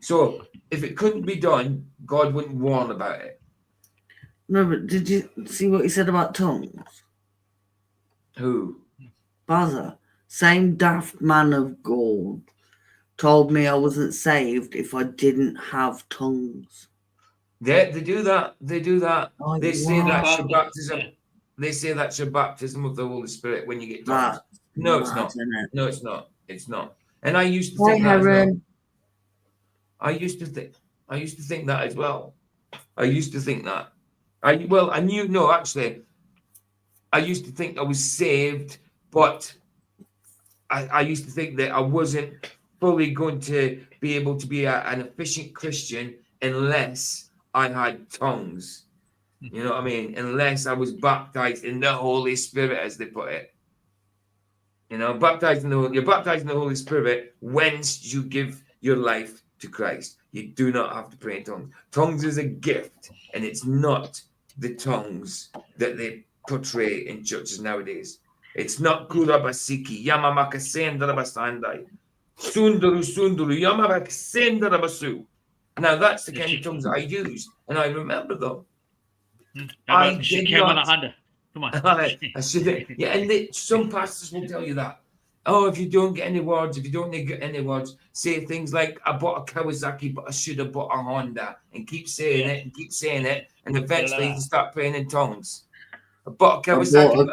So if it couldn't be done, God wouldn't warn about it. No, but did you see what he said about tongues? Who? Buzzer. Same daft man of gold told me I wasn't saved if I didn't have tongues. They do that. They do that. Oh, They say wow. that's your baptism. They say that's your baptism of the Holy Spirit when you get tongues. That's No, it's mad, not. isn't it? No, it's not. It's not. And I used to Hi, think that as well. Heron. I used to think that as well. I used to think that. I used to think I was saved, but I used to think that I wasn't fully going to be able to be an efficient Christian unless I had tongues. You know what I mean? Unless I was baptized in the Holy Spirit, as they put it. You know, you're baptized in the Holy Spirit once you give your life to Christ. You do not have to pray in tongues. Tongues is a gift, and it's not the tongues that they portray in churches nowadays. It's not kurabasiki, yamamakasendalabasandai, sundaru sunduru, yamakasendalabasu. Now that's the kind of tongues that I used, and I remember them. How about she came on a Honda? Come on. I should, yeah, and some pastors will tell you that. Oh, if you don't get any words, if you don't get any words, say things like, I bought a Kawasaki, but I should have bought a Honda, and keep saying it and keep saying it, and eventually you start praying in tongues. I bought a Kawasaki,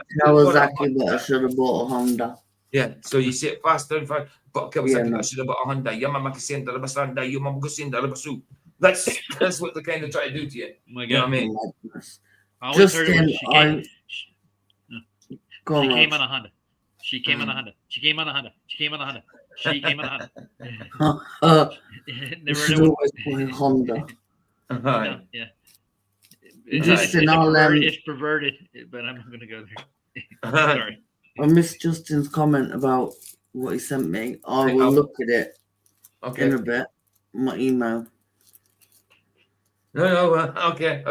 but I should have bought a Honda. Yeah, so you say it faster and faster. Bought a Kawasaki, Yeah, but no. I should have bought a Honda. That's what they kind of try to do to you. My You know what I mean? I always heard it when Justin, she came on a Honda. She came on a Honda. She came on a Honda. She came on a Honda. She came on a Honda. You should always buy a Honda. No, yeah. It's perverted, but I'm not going to go there. Sorry. I missed Justin's comment about what he sent me. I will look at it in a bit. My email. No, okay.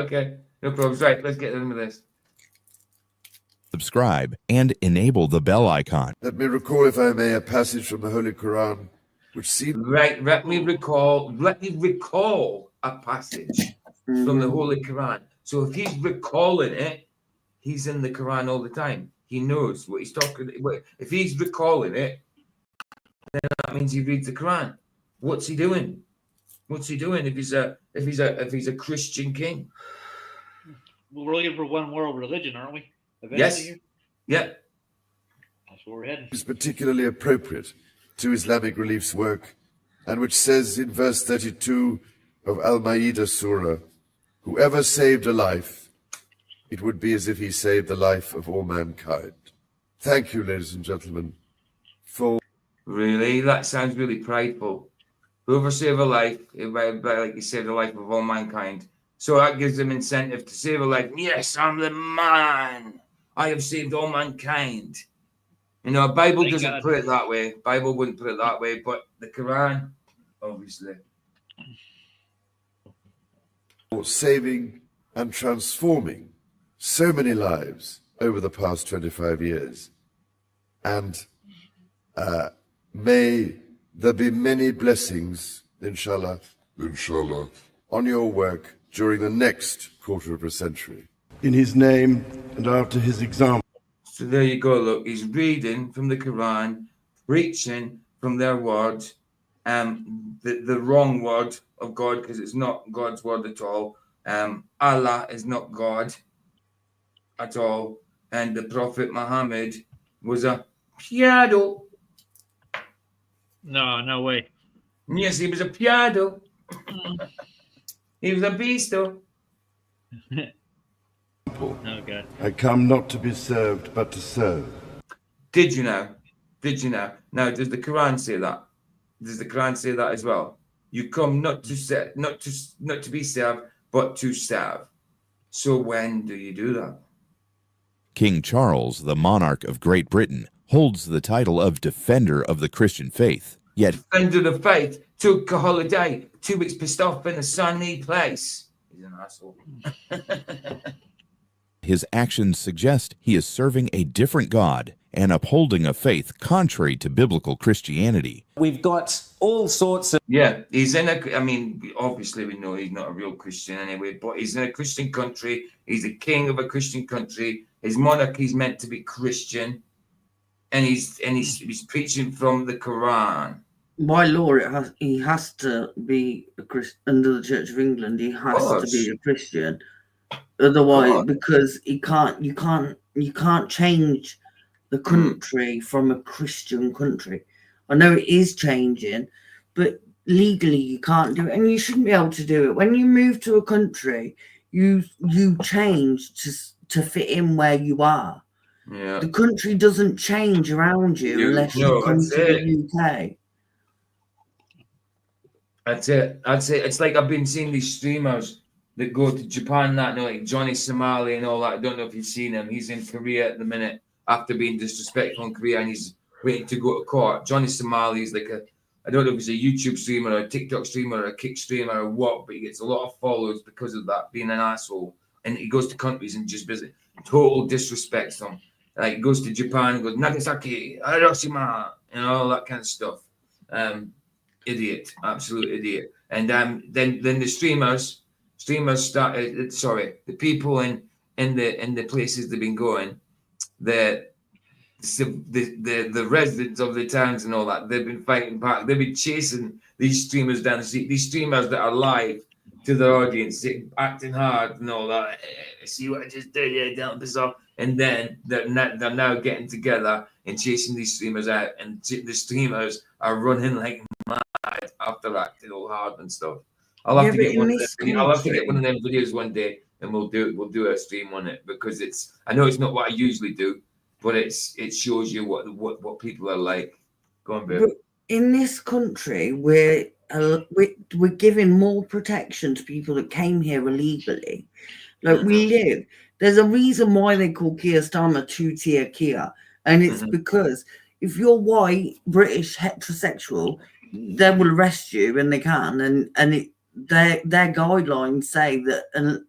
No problems. Right, let's get into this. Subscribe and enable the bell icon. Let me recall, if I may, a passage from the Holy Quran, which seems... Right, let me recall a passage from the Holy Quran. So if he's recalling it, he's in the Quran all the time. He knows what he's talking about. If he's recalling it, then that means he reads the Quran. What's he doing? What's he doing if he's a Christian king? Well, we're looking for one world religion, aren't we? Yes. Yeah. That's where we're heading. is particularly appropriate to Islamic Relief's work, and which says in verse 32 of Al-Ma'idah Surah, whoever saved a life, it would be as if he saved the life of all mankind. Thank you, ladies and gentlemen, for... Really? That sounds really prideful. Whoever saved a life, like you saved the life of all mankind. So that gives them incentive to save a life. Yes, I'm the man. I have saved all mankind. You know, Bible doesn't put it that way. Bible wouldn't put it that way, but the Quran, obviously. for saving and transforming so many lives over the past 25 years. And may there be many blessings, inshallah, on your work during the next quarter of a century. In his name and after his example. So there you go, look, he's reading from the Quran, preaching from their word, the wrong word of God, because it's not God's word at all. Allah is not God at all. And the Prophet Muhammad was a piado. No way. Yes, he was a piado. He was a beasto. Oh, God. I come not to be served, but to serve. Did you know? Did you know? Now, does the Quran say that? Does the Quran say that as well? You come not to be served, but to serve. So when do you do that? King Charles, the monarch of Great Britain, holds the title of Defender of the Christian Faith. Yet, Defender of the Faith took a holiday 2 weeks pissed off in a sunny place. He's an asshole. his actions suggest he is serving a different God and upholding a faith contrary to biblical Christianity. We've got all sorts of... Yeah, he's in a... I mean, obviously we know he's not a real Christian anyway, but he's in a Christian country. He's a king of a Christian country. His monarchy's meant to be Christian. And he's preaching from the Quran. By law, he has to be a Christian under the Church of England. He has to be a Christian, otherwise, because you can't change the country from a Christian country. I know it is changing, but legally you can't do it, and you shouldn't be able to do it. When you move to a country, you change to fit in where you are. Yeah. The country doesn't change around you unless you come that's to it. the UK. That's it. It's like I've been seeing these streamers that go to Japan, that like Johnny Somali and all that. I don't know if you've seen him. He's in Korea at the minute after being disrespectful in Korea, and he's waiting to go to court. Johnny Somali is like I don't know if he's a YouTube streamer or a TikTok streamer or a Kick streamer or what, but he gets a lot of followers because of that, being an asshole. And he goes to countries and just visit, total disrespects them. Like he goes to Japan and goes Nagasaki, Hiroshima, and all that kind of stuff. Idiot, absolute idiot. And then the streamers started. Sorry, the people in the places they've been going, the residents of the towns and all that, they've been fighting back. They've been chasing these streamers down the street. These streamers that are live to their audience, acting hard and all that. See what I just did? Yeah, down this off. And then they're now getting together and chasing these streamers out, and the streamers are running like mad after acting all hard and stuff. I'll have to get one of them videos one day, and we'll do a stream on it, because I know it's not what I usually do, but it shows you what people are like. Go on, babe. But in this country, we're giving more protection to people that came here illegally. Like we live. There's a reason why they call Keir Starmer two-tier Keir, and it's because if you're white, British, heterosexual, they will arrest you, and they can, and their guidelines say that, and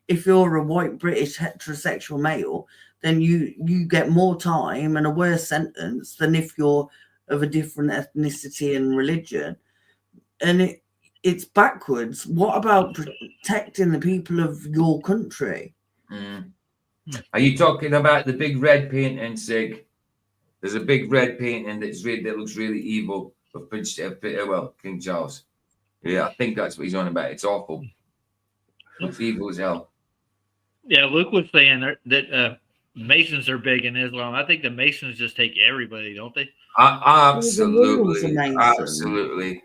if you're a white British heterosexual male, then you get more time and a worse sentence than if you're of a different ethnicity and religion. And it's backwards. What about protecting the people of your country? Are you talking about the big red painting, Sig? There's a big red painting that looks really evil of King Charles. Yeah, I think that's what he's on about. It's awful. Looks evil as hell. Yeah, Luke was saying that Masons are big in Islam. I think the Masons just take everybody, don't they? Absolutely. Absolutely.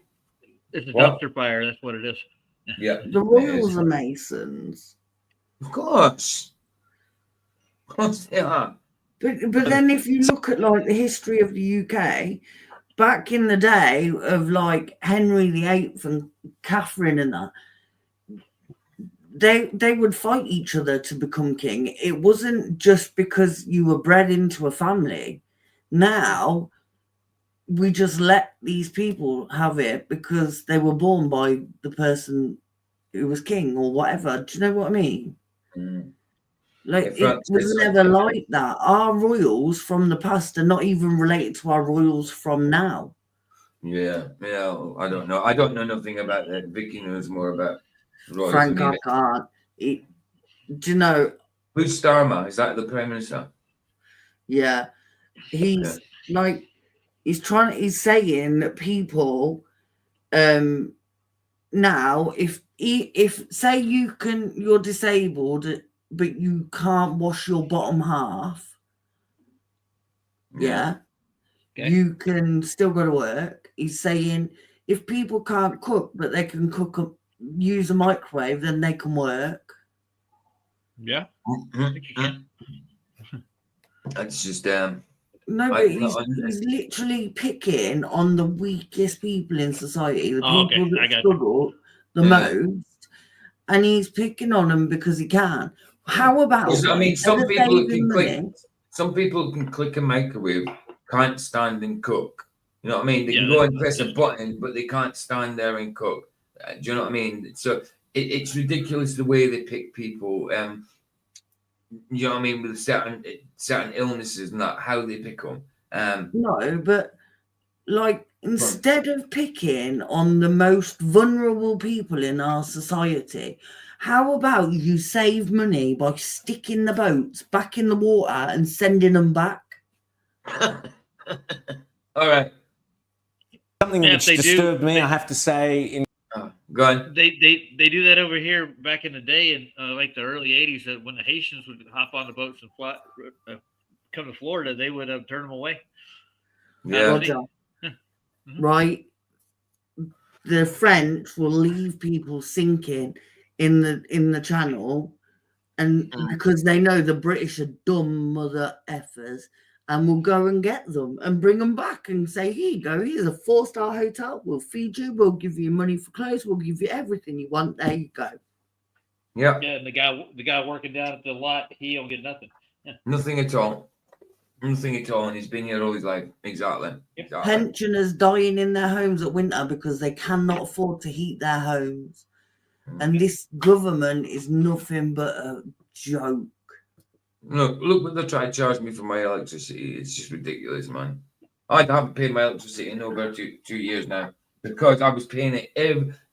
It's a dumpster fire. That's what it is. Yeah. The royals are Masons. Of course. Of course they are. But then if you look at like the history of the UK, back in the day of like Henry VIII and Catherine and that, they would fight each other to become king. It wasn't just because you were bred into a family. Now we just let these people have it because they were born by the person who was king or whatever. Do you know what I mean? Like it was never like that. Our royals from the past are not even related to our royals from now. Yeah, I don't know. I don't know nothing about that. Vicky knows more about royals. Frank, I can't. Do you know who's Starmer? Is that the Prime Minister? Yeah, he's like he's saying that people now if say you're disabled but you can't wash your bottom half, you can still go to work. He's saying if people can't cook but they can use a microwave, then they can work. Yeah. That's just no, but he's literally picking on the weakest people in society, the people that struggle the most, and he's picking on them because he can. How about? I mean, some people can click a microwave, can't stand and cook. You know what I mean? They can go and press a button, but they can't stand there and cook. Do you know what I mean? So it's ridiculous the way they pick people. You know what I mean, with certain illnesses and that, how they pick them. No, but like instead of picking on the most vulnerable people in our society, how about you save money by sticking the boats back in the water and sending them back? All right. Something which disturbed me, I have to say. Go on. They do that over here back in the day in like the early 80s, that when the Haitians would hop on the boats and fly, come to Florida, they would turn them away. Yeah. Right. The French will leave people sinking in the channel And because they know the British are dumb mother effers and will go and get them and bring them back and say, here you go, here's a 4-star hotel. We'll feed you. We'll give you money for clothes. We'll give you everything you want. There you go. Yeah. Yeah, and the guy working down at the lot, he don't get nothing. Yeah. Nothing at all. Nothing at all. And he's been here all his life. Exactly. Exactly. Pensioners dying in their homes at winter because they cannot afford to heat their homes. And this government is nothing but a joke. Look what they try to charge me for my electricity. It's just ridiculous, man. I haven't paid my electricity in over two years now because I was paying it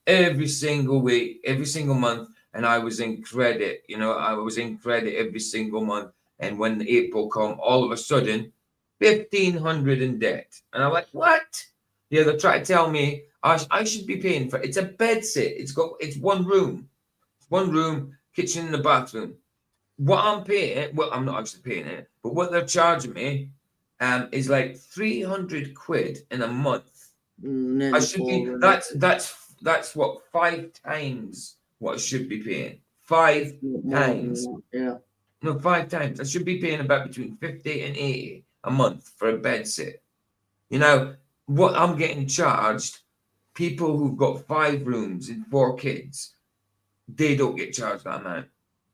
every single week, every single month, and I was in credit. You know, I was in credit every single month. And when April come, all of a sudden, 1,500 in debt. And I'm like, what? Yeah, they try to tell me I should be paying for it. It's a bed sit. It's one room. It's one room, kitchen and the bathroom. What I'm paying, well, I'm not actually paying it, but what they're charging me is like 300 quid in a month. I should be that's what 5 times what I should be paying. 5 times. Yeah. No, 5 times. I should be paying about between 50 and 80 a month for a bed sit. You know, what I'm getting charged, people who've got 5 rooms and 4 kids, they don't get charged that amount.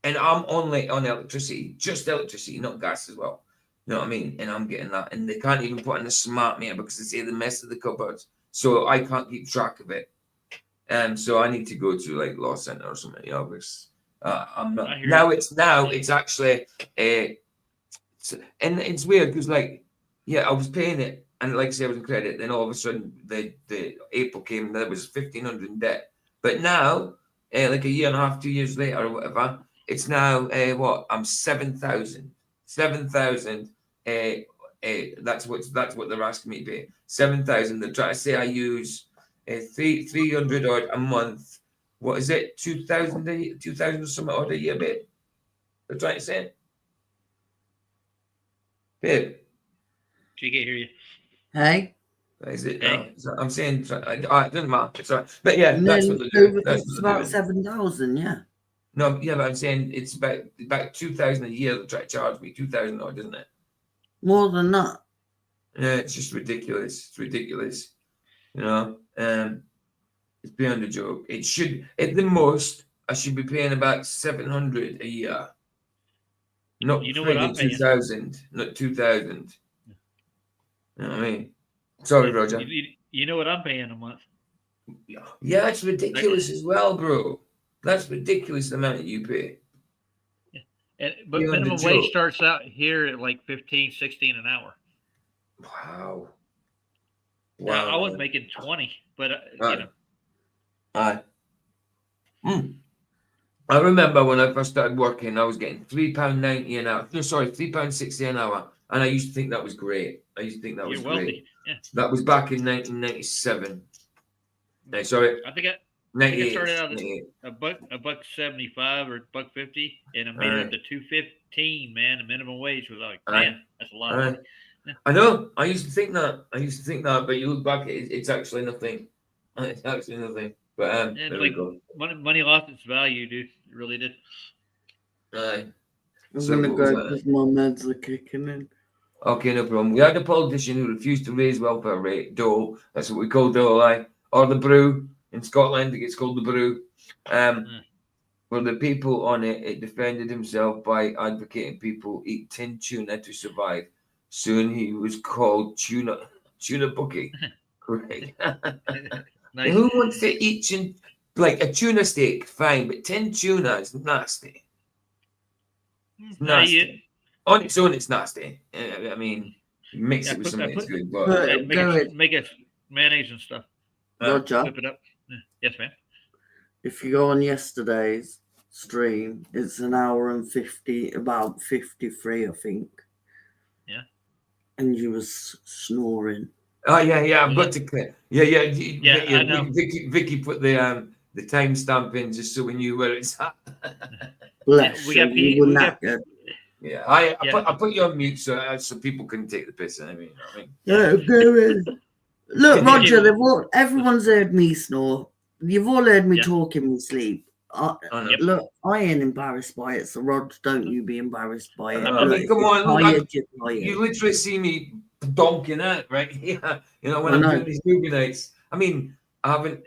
And I'm only on electricity, just electricity, not gas as well. You know what I mean? And I'm getting that. And they can't even put in a smart meter because they say the mess of the cupboards. So I can't keep track of it. So I need to go to like law center or something, you know, because I'm not now it's actually and it's weird because like I was paying it and like I say I was in credit, then all of a sudden the April came and there was 1,500 in debt. But now like a year and a half, 2 years later or whatever, it's now what I'm 7,000. That's what they're asking me to pay. 7,000. They're trying to say I use 300 odd a month. What is it? 2,000 or something odd a year, babe. They're trying to say. Babe. She can't hear you. Hey. Is it? Hey. I'm saying it doesn't matter. It's all right. But yeah, And that's then what they're doing. it's about 7,000, yeah. No, yeah, but I'm saying it's about 2,000 a year. They try to charge me 2,000 odd, isn't it? More than that. Yeah, it's just ridiculous. It's ridiculous. You know, it's beyond a joke. It should, at the most, I should be paying about 700 a year. Not you know what I'm paying? 2,000, not 2,000. You know what I mean? Sorry, Roger. You know what I'm paying a month? Yeah, it's ridiculous as well, bro. That's ridiculous the amount that you pay. Yeah. But minimum wage starts out here at like 15, 16 an hour. Wow. Now, I was making 20, but you know. I remember when I first started working, I was getting £3.90 an hour. No, sorry, £3.60 an hour, and I used to think that was great. I used to think that was great. Yeah. That was back in 1997. No, sorry. I think I started out at $1.75 or $1.50, and I made it up to $2.15. Man, the minimum wage was like, man, that's a lot of money. Yeah. I know. I used to think that, but you look back, it's actually nothing. It's actually nothing. But there we go. Money lost its value, dude. It really did. I'm gonna go because my meds are kicking in. Okay, no problem. We had a politician who refused to raise welfare rate, dole. That's what we call dole, or the brew. In Scotland, it gets called the brew. Where the people on it defended himself by advocating people eat tin tuna to survive. Soon he was called tuna bucky. Great. Nice. Who wants to eat like a tuna steak? Fine, but tin tuna is nasty. It's nasty. On its own, it's nasty. I mean, mix it with something that's good. But make it mayonnaise and stuff. Roger. Whip it up. Yes, man. If you go on yesterday's stream, it's an hour and 50, about 53, I think. Yeah. And you was snoring. Oh yeah, I've got to clear. Yeah. I know. Vicky put the timestamp in just so we knew where it's at. Bless you. Yeah, I put you on mute so people can take the piss. I mean, Yeah, go in. Look, Roger, everyone's heard me snore. You've all heard me talk in my sleep. Look, I ain't embarrassed by it, so Rod, don't you be embarrassed by it. I mean, Look, come on, look, tired, you're tired. you literally see me donking out right here. You know, when I I'm know. doing these movie nights. I mean, I haven't.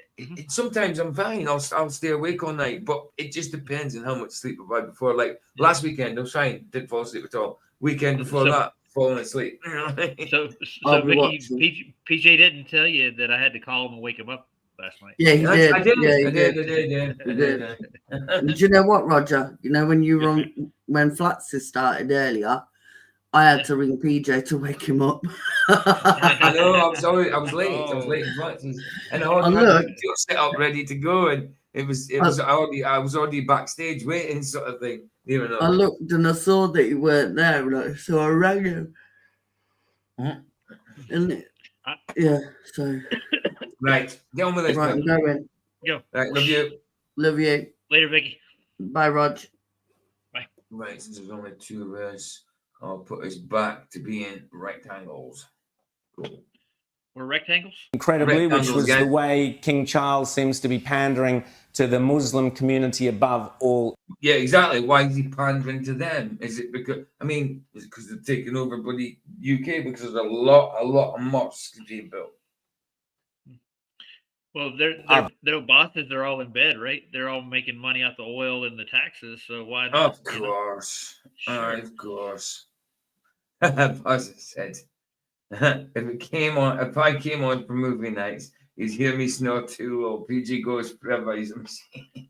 Sometimes I'm fine. I'll stay awake all night, but it just depends on how much sleep I've had before. Like last weekend, I was fine, didn't fall asleep at all. Weekend before that, falling asleep. So I'll be Vicky, watching. PJ didn't tell you that I had to call him and wake him up last night. Yeah, he did. I did. Yeah, he I did. did. He did. And do you know what, Roger? You know when you were on, when Flatsis started earlier, I had to ring PJ to wake him up. I know. I was late. I was late in practice, and I already had the video set up ready to go, and it was. I was already backstage waiting, sort of thing. You know. I looked and I saw that you weren't there, like, so I rang him. And yeah, so Right, get on with this. right, I'm going. Go. Right, love you. Love you. Later, Vicky. Bye, Rog. Bye. Right, since there's only two of us, I'll put us back to being rectangles. Cool. We're rectangles? Incredibly, which Rectangles was again. the way King Charles seems to be pandering to the Muslim community above all. Yeah, exactly. Why is he pandering to them? Is it because is it because they're taking over bloody UK? Because there's a lot of mosques being built. Well, their bosses are all in bed, right? They're all making money off the oil and the taxes, so why not? Of course. Sure. Of course. As I said, if I came on for movie nights, you'd hear me snore too low. PG goes forever. He's a machine.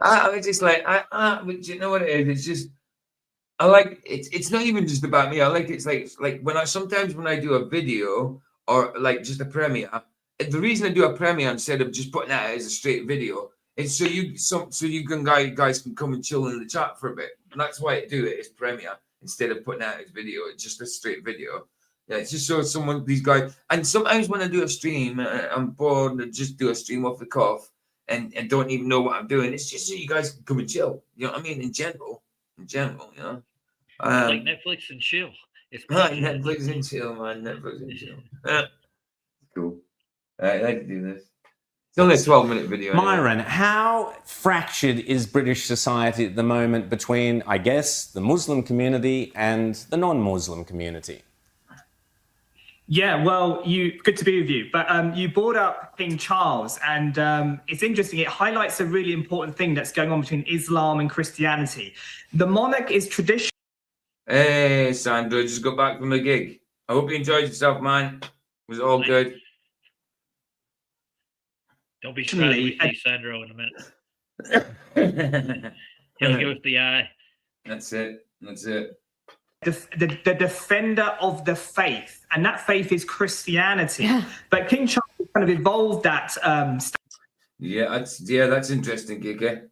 I was just like, but you know what it is? It's just, I like it's not even just about me. I like it's like when I do a video or like just a premiere. The reason I do a premiere instead of just putting that as a straight video is so you guys can come and chill in the chat for a bit. And that's why I do it as premiere instead of putting that as video. It's just a straight video. Yeah, it's just so these guys. And sometimes when I do a stream, I'm bored and just do a stream off the cuff and don't even know what I'm doing. It's just so you guys can come and chill. You know what I mean? In general, you know. Like Netflix and chill. It's Netflix and chill, man. Netflix and chill. Cool. I like to do this. It's only a 12-minute video. Myron, how fractured is British society at the moment between, I guess, the Muslim community and the non-Muslim community? Yeah, well, good to be with you. But you brought up King Charles, and it's interesting. It highlights a really important thing that's going on between Islam and Christianity. The monarch is traditional. Hey, Sandra, just got back from the gig. I hope you enjoyed yourself, man. It was all good. Don't be surprised we see Sandro in a minute. He'll give us the eye. That's it. The defender of the faith, and that faith is Christianity. Yeah. But King Charles kind of evolved that. That's interesting, Giga.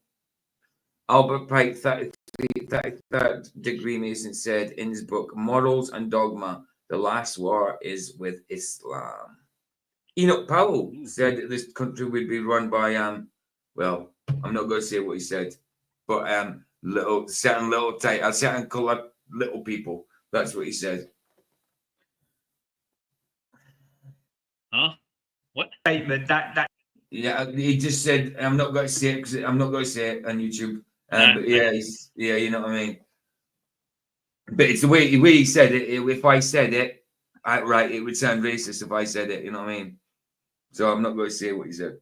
Albert Pike, 33rd degree Mason, said in his book Morals and Dogma, the last war is with Islam. Enoch Powell said that this country would be run by well, I'm not going to say what he said, but certain colored little people. That's what he said. Huh? What statement? That. Yeah, he just said, I'm not going to say it because I'm not going to say it on YouTube. But yeah, you know what I mean. But it's the way he said it. If I said it, it would sound racist if I said it. You know what I mean. So I'm not going to say what he said.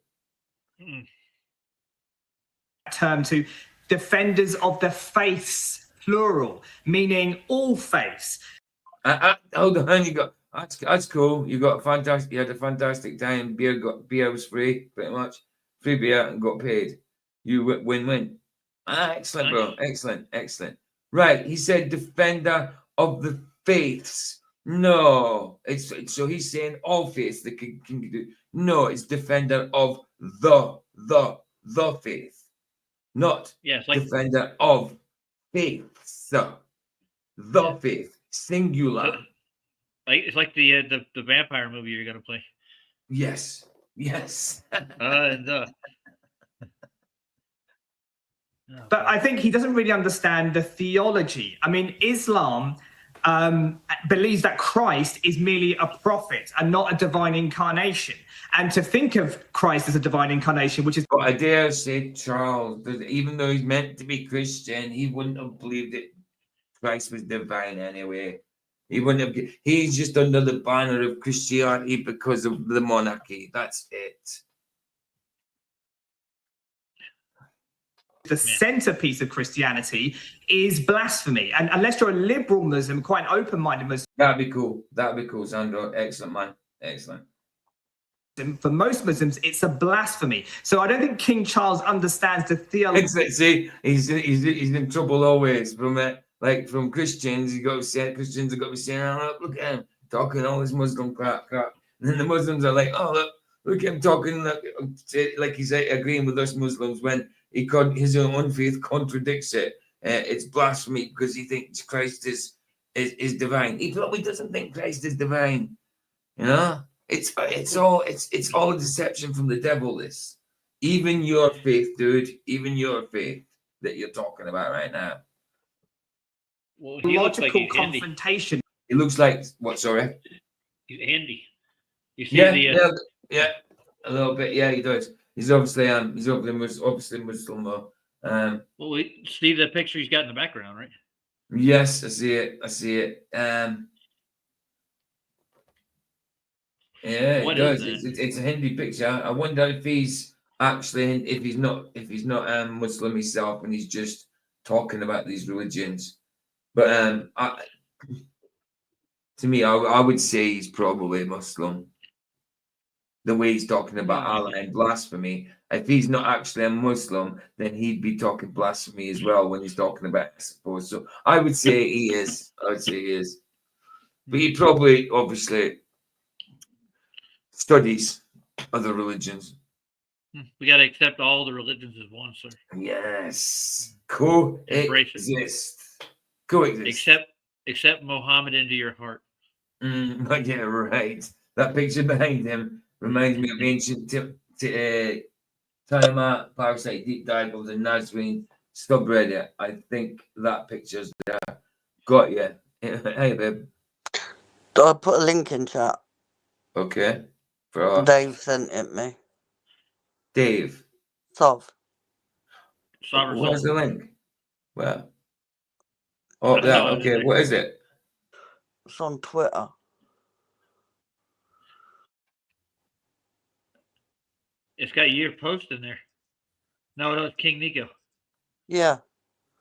Term to defenders of the faiths, plural, meaning all faiths. Hold on, that's cool. You had a fantastic time. Beer was free, pretty much. Free beer and got paid. You win-win. Excellent, bro. Excellent. Right, he said defender of the faiths. No, so he's saying all faiths that can do. No, it's defender of the faith, not defender of faiths. The faith, singular. It's like the vampire movie you're gonna play. Yes. But I think he doesn't really understand the theology. I mean, Islam believes that Christ is merely a prophet and not a divine incarnation. And to think of Christ as a divine incarnation, which is... But I dare say, Charles, that even though he's meant to be Christian, he wouldn't have believed that Christ was divine anyway. He wouldn't have. He's just under the banner of Christianity because of the monarchy. That's it. The centerpiece of Christianity is blasphemy. And unless you're a liberal Muslim, quite an open-minded Muslim... That'd be cool. That'd be cool, Sandro. Excellent, man. Excellent. For most Muslims, it's a blasphemy. So I don't think King Charles understands the theology. See, he's in trouble always from it. Like from Christians, Christians have got to be saying, "Oh, look at him talking all this Muslim crap." And then the Muslims are like, "Oh, look at him talking like he's agreeing with us Muslims when his own faith contradicts it. It's blasphemy because he thinks Christ is divine. He probably doesn't think Christ is divine. You know, it's all a deception from the devil. This, even your faith, dude, even your faith that you're talking about right now." Well, he looks like he's confrontation. He looks like what? Sorry. He's handy. You see Yeah, a little bit. Yeah, he does. He's obviously Muslim though. Well, see the picture he's got in the background, right? Yes, I see it. Yeah, What it does. is that? It's a Hindi picture. I wonder if he's actually if he's not Muslim himself and he's just talking about these religions. But to me, I would say he's probably Muslim. The way he's talking about Allah and blasphemy. If he's not actually a Muslim, then he'd be talking blasphemy as well when he's talking about it, I suppose. So I would say he is. But he probably, obviously, studies other religions. We got to accept all the religions as one, sir. Yes. Coexist. Accept Muhammad into your heart. Yeah, right. That picture behind him reminds me of ancient Tiamat, Parasite Deep Dive of the Nazarene subreddit. I think that picture's there. Got you. Hey, babe. I put a link in chat. Okay. Dave sent it me. Dave. Sov. Where's the link? Where? Oh, yeah. Okay. What is it? It's on Twitter. It's got your post in there. No, it's King Nico. Yeah.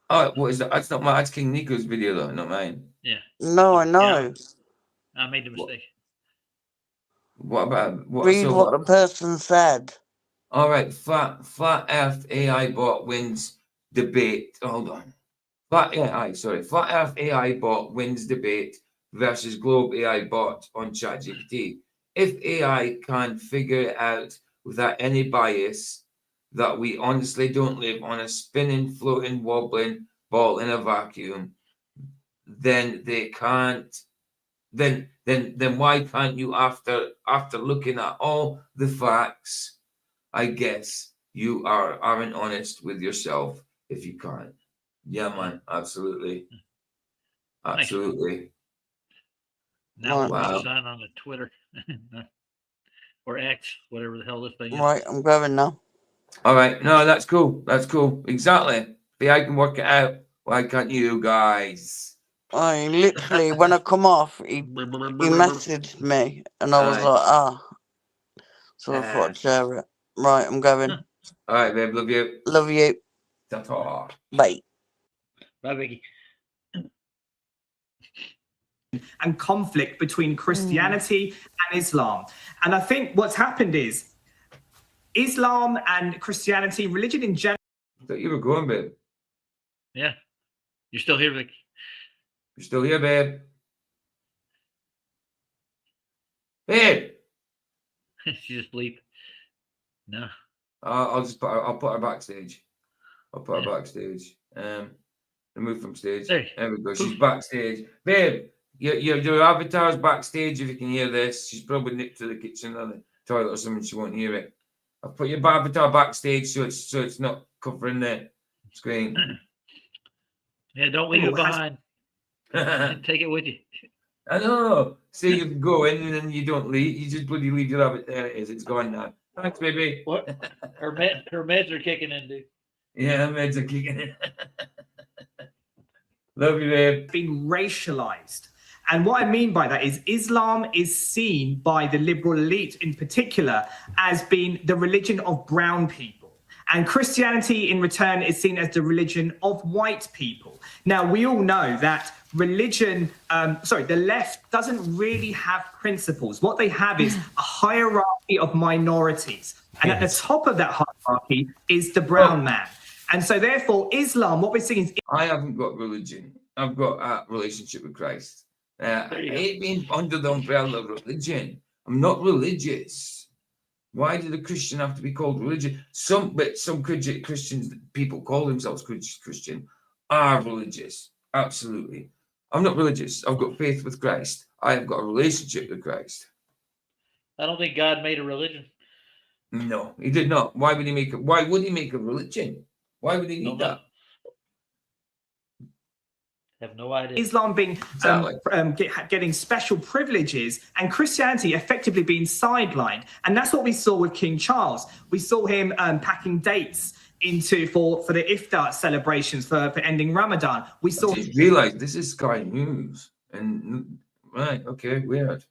Oh, what is that? That's King Nico's video though, not mine. Yeah. No, I know. I made the mistake. What about read what the person said? All right, flat Earth AI bot wins debate. Hold on. Flat Earth AI bot wins debate versus Globe AI bot on ChatGPT. If AI can figure it out without any bias, that we honestly don't live on a spinning, floating, wobbling ball in a vacuum, then they can't. Then why can't you, after looking at all the facts, I guess you aren't honest with yourself if you can't. Yeah, man, absolutely. Now my son on the Twitter or X, whatever the hell this thing is. Right, I'm going now. All right, no, that's cool. Exactly. If I can work it out, why can't you guys? I literally, when I come off, he messaged me, and I was like, so I thought I'd share it. Right, I'm going. All right, babe, love you. Love you. Ta-ta. Bye. Bye, Vicky. And conflict between Christianity and Islam. And I think what's happened is Islam and Christianity, religion in general. I thought you were going, babe. Yeah. You're still here, Vicky. You're still here, babe. Babe. She just bleep. No. I'll put her backstage. Remove from stage. There we go. She's backstage. Babe, your avatar's backstage if you can hear this. She's probably nipped to the kitchen or the toilet or something. She won't hear it. I'll put your avatar backstage so it's not covering the screen. Yeah, don't leave it behind. Take it with you. I know. Say you go in and then you don't leave. You just bloody leave your rabbit. There it is. It's gone now. Thanks, baby. What? Her meds are kicking in, dude. Yeah, meds are kicking in. Love you, babe. Being racialized. And what I mean by that is Islam is seen by the liberal elite in particular as being the religion of brown people. And Christianity in return is seen as the religion of white people. Now, we all know that the left doesn't really have principles. What they have is a hierarchy of minorities. And at the top of that hierarchy is the brown man. And so therefore, Islam, what we're seeing is... I haven't got religion. I've got a relationship with Christ. I ain't been under the umbrella of religion. I'm not religious. Why did a Christian have to be called religious? Some Christians, people call themselves Christian, are religious. Absolutely. I'm not religious. I've got faith with Christ. I have got a relationship with Christ. I don't think God made a religion. No, he did not. Why would he make it? Why would he make a religion? Why would he need that? I have no idea. Islam being getting special privileges and Christianity effectively being sidelined. And that's what we saw with King Charles. We saw him packing dates for the iftar celebrations for ending Ramadan. We saw... I just realised this is Sky News. And right, okay, weird.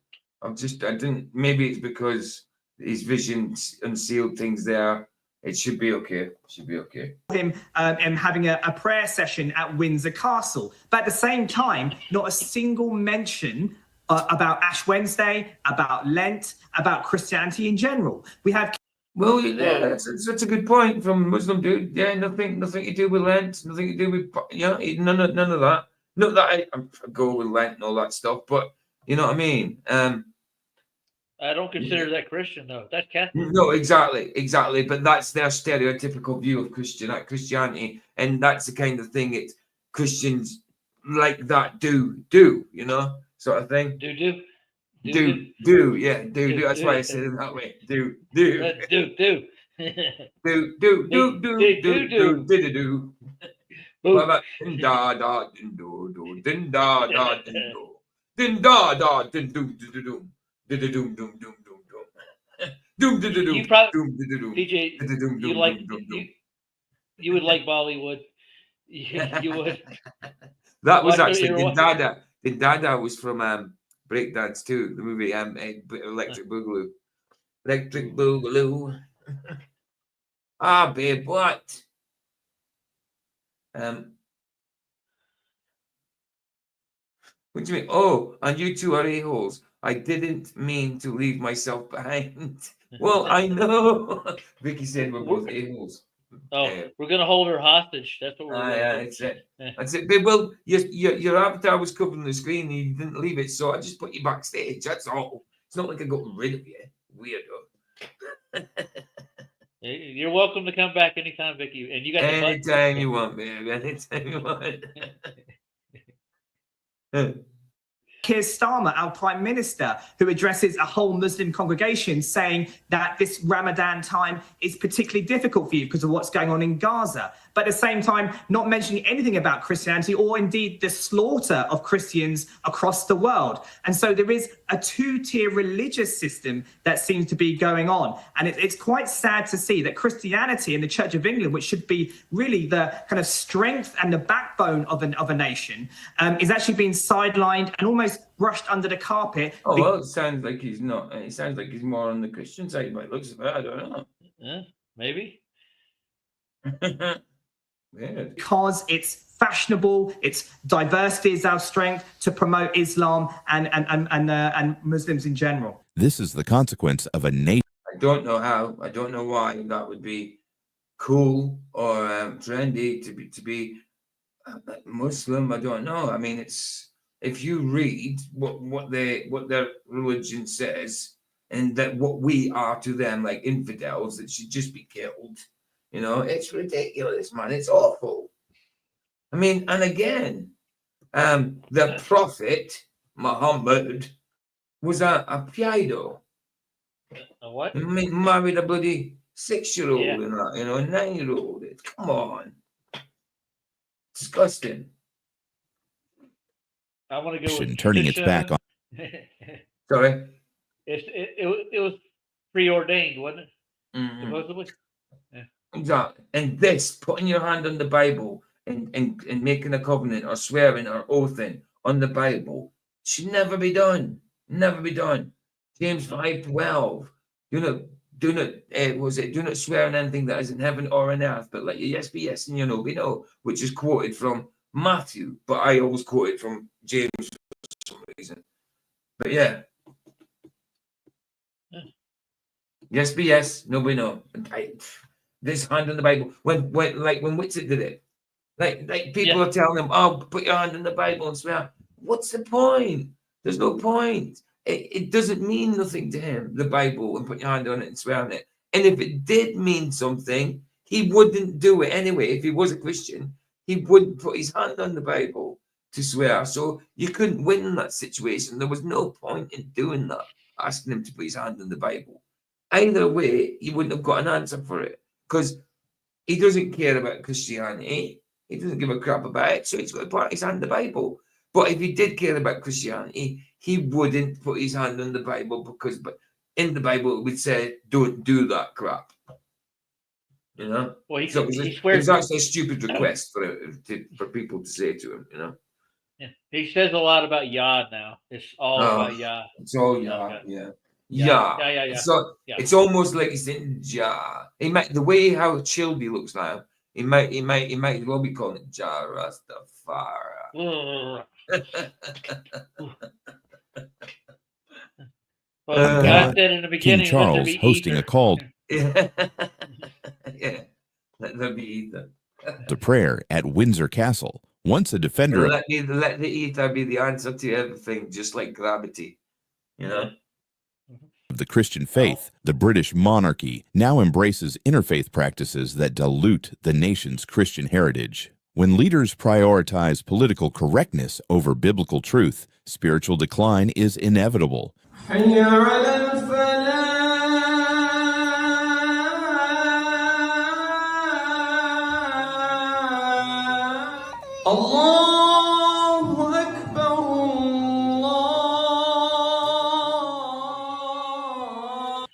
I didn't, maybe it's because his visions unsealed things there. It should be okay. It should be okay. Him having a prayer session at Windsor Castle. But at the same time, not a single mention about Ash Wednesday, about Lent, about Christianity in general. We have... Well, yeah, that's a good point from a Muslim dude. Yeah, nothing to do with Lent, nothing to do with, none of that. Not that I go with Lent and all that stuff, but you know what I mean? I don't consider that Christian, though. That's Catholic. No, exactly. But that's their stereotypical view of Christianity, and that's the kind of thing it Christians like that do, you know, sort of thing. Do. That's why I said it that way. Do. What about din da da din do do din da da din do din da da din do do do do. You would like Bollywood. You would. That was actually Dindada. Dindada was from Breakdance too, the movie Electric Boogaloo. Electric Boogaloo. Babe, what? What do you mean? Oh, and you two are a-holes. I didn't mean to leave myself behind. Well, I know. Vicky said we're both a-holes. Oh, we're gonna hold her hostage. That's what we're doing. Yeah, that's it. That's it. But, well, your avatar was covering the screen and you didn't leave it, so I just put you backstage. That's all. It's not like I got rid of you, weirdo. You're welcome to come back anytime, Vicky. And you got anytime you want, man. Anytime you want. Keir Starmer, our Prime Minister, who addresses a whole Muslim congregation saying that this Ramadan time is particularly difficult for you because of what's going on in Gaza. But at the same time, not mentioning anything about Christianity or indeed the slaughter of Christians across the world. And so there is a two-tier religious system that seems to be going on. And it's quite sad to see that Christianity and the Church of England, which should be really the kind of strength and the backbone of a nation, is actually being sidelined and almost brushed under the carpet. Oh, well, it sounds like he's not. It sounds like he's more on the Christian side by the looks of it. I don't know. Yeah, maybe. Yeah. Because it's fashionable, it's diversity is our strength to promote Islam and Muslims in general. This is the consequence of a nation. I don't know how. I don't know why that would be cool or trendy to be Muslim. I don't know. I mean, it's if you read what their religion says, and that what we are to them, like infidels that should just be killed. You know, it's ridiculous, man. It's awful. I mean, and again, the Prophet Muhammad was a pedo. A what? I mean, married a bloody 6-year-old and that, you know, a 9-year-old. Come on. Disgusting. I want to go with turning its back on. Sorry. It was preordained, wasn't it? Mhm. Supposedly. Yeah. Exactly. And this, putting your hand on the Bible and making a covenant or swearing or oathing on the Bible, should never be done. Never be done. James 5:12. Do not swear on anything that is in heaven or on earth, but let your yes be yes and your no be no, which is quoted from Matthew, but I always quote it from James for some reason. But yeah. Yes be yes, no be no. This hand on the Bible. When Whitsitt did it, like people are telling him, "Oh, put your hand on the Bible and swear." What's the point? There's no point. It doesn't mean nothing to him, the Bible, and put your hand on it and swear on it. And if it did mean something, he wouldn't do it anyway. If he was a Christian, he wouldn't put his hand on the Bible to swear. So you couldn't win in that situation. There was no point in doing that, asking him to put his hand on the Bible. Either way, he wouldn't have got an answer for it because he doesn't care about Christianity. He doesn't give a crap about it, so he's got to put his hand on the Bible. But if he did care about Christianity, he wouldn't put his hand on the Bible because in the Bible it would say, "Don't do that crap." You know? Well, So he it swears. was actually a stupid request for people to say to him, you know? Yeah. He says a lot about Yah now. It's all about Yah. It's all Yah, Okay. yeah. Yeah. Yeah. Yeah. So Yeah. it's almost like he's in Jah. The way how chilled he looks now, he might as well be calling it Jah Rastafari. Well, God said in the beginning, King let there Charles be hosting ether. a call Yeah. Let there be ether. to prayer at Windsor Castle. Once a defender of Let the ether be the answer to everything, just like gravity. You know? the Christian faith, the British monarchy now embraces interfaith practices that dilute the nation's Christian heritage. When leaders prioritize political correctness over biblical truth, spiritual decline is inevitable.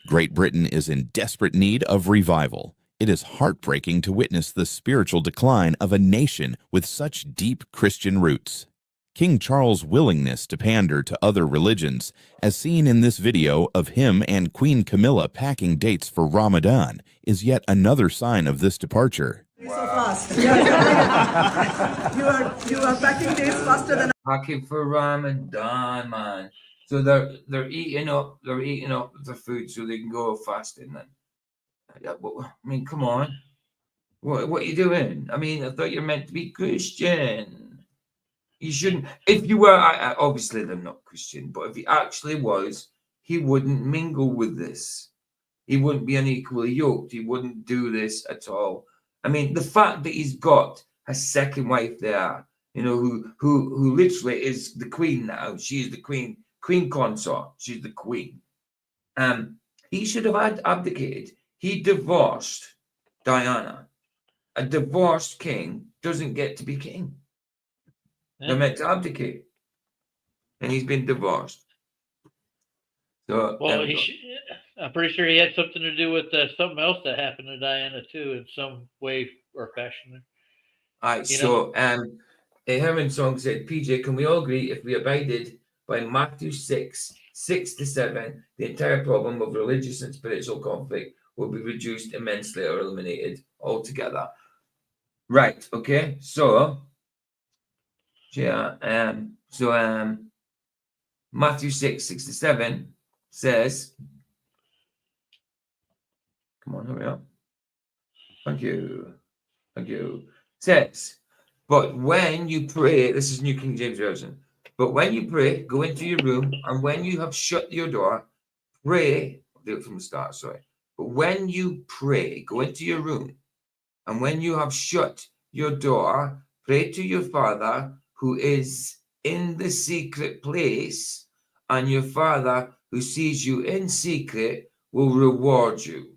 Great Britain is in desperate need of revival. It is heartbreaking to witness the spiritual decline of a nation with such deep Christian roots. King Charles' willingness to pander to other religions, as seen in this video of him and Queen Camilla packing dates for Ramadan, is yet another sign of this departure. So fast. you are packing days faster than Packing for Ramadan, man. So they're eating up the food so they can go fasting then. I mean, come on. What are you doing? I mean, I thought you're meant to be Christian. You shouldn't. If you were, obviously they're not Christian, but if he actually was, he wouldn't mingle with this. He wouldn't be unequally yoked. He wouldn't do this at all. I mean, the fact that he's got a second wife there, you know, who literally is the queen now. She's the queen consort. She's the queen. He should have abdicated. He divorced Diana. A divorced king doesn't get to be king. They're meant to abdicate. And he's been divorced. So, Well, I'm pretty sure he had something to do with something else that happened to Diana too, in some way or fashion. All right, so a Herman Song said, PJ, can we all agree if we abided by Matthew 6:6-7, the entire problem of religious and spiritual conflict will be reduced immensely or eliminated altogether? Right, okay, so Matthew 6:6-7 says, come on, hurry up. Thank you. Says, but when you pray, this is New King James Version, but when you pray, go into your room, and when you have shut your door, pray, I'll do it from the start, sorry. But when you pray, go into your room, and when you have shut your door, pray to your Father who is in the secret place, and your Father who sees you in secret will reward you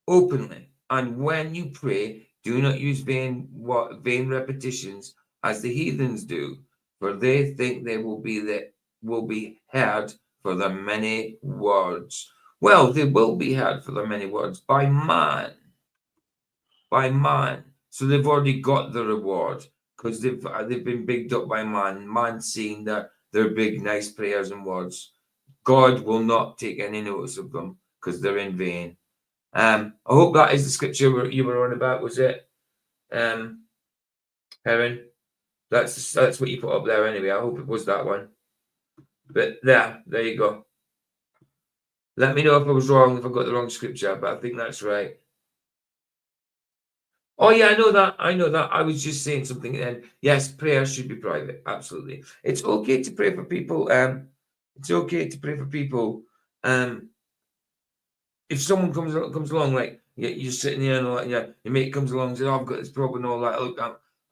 openly. And when you pray, do not use vain repetitions as the heathens do, for they think they will be heard for their many words. Well, they will be heard for their many words by man. By man. So they've already got the reward because they've been bigged up by man. Man seeing their big, nice prayers and words. God will not take any notice of them because they're in vain. I hope that is the scripture you were on about, was it? Heron? That's what you put up there anyway. I hope it was that one. But there you go. Let me know if I was wrong, if I got the wrong scripture, but I think that's right. Oh yeah, I know that. I was just saying something then. Yes, prayer should be private. Absolutely. It's okay to pray for people. It's okay to pray for people. If someone comes along, like you're sitting there and your mate comes along and says, "Oh, I've got this problem," and all that. Look,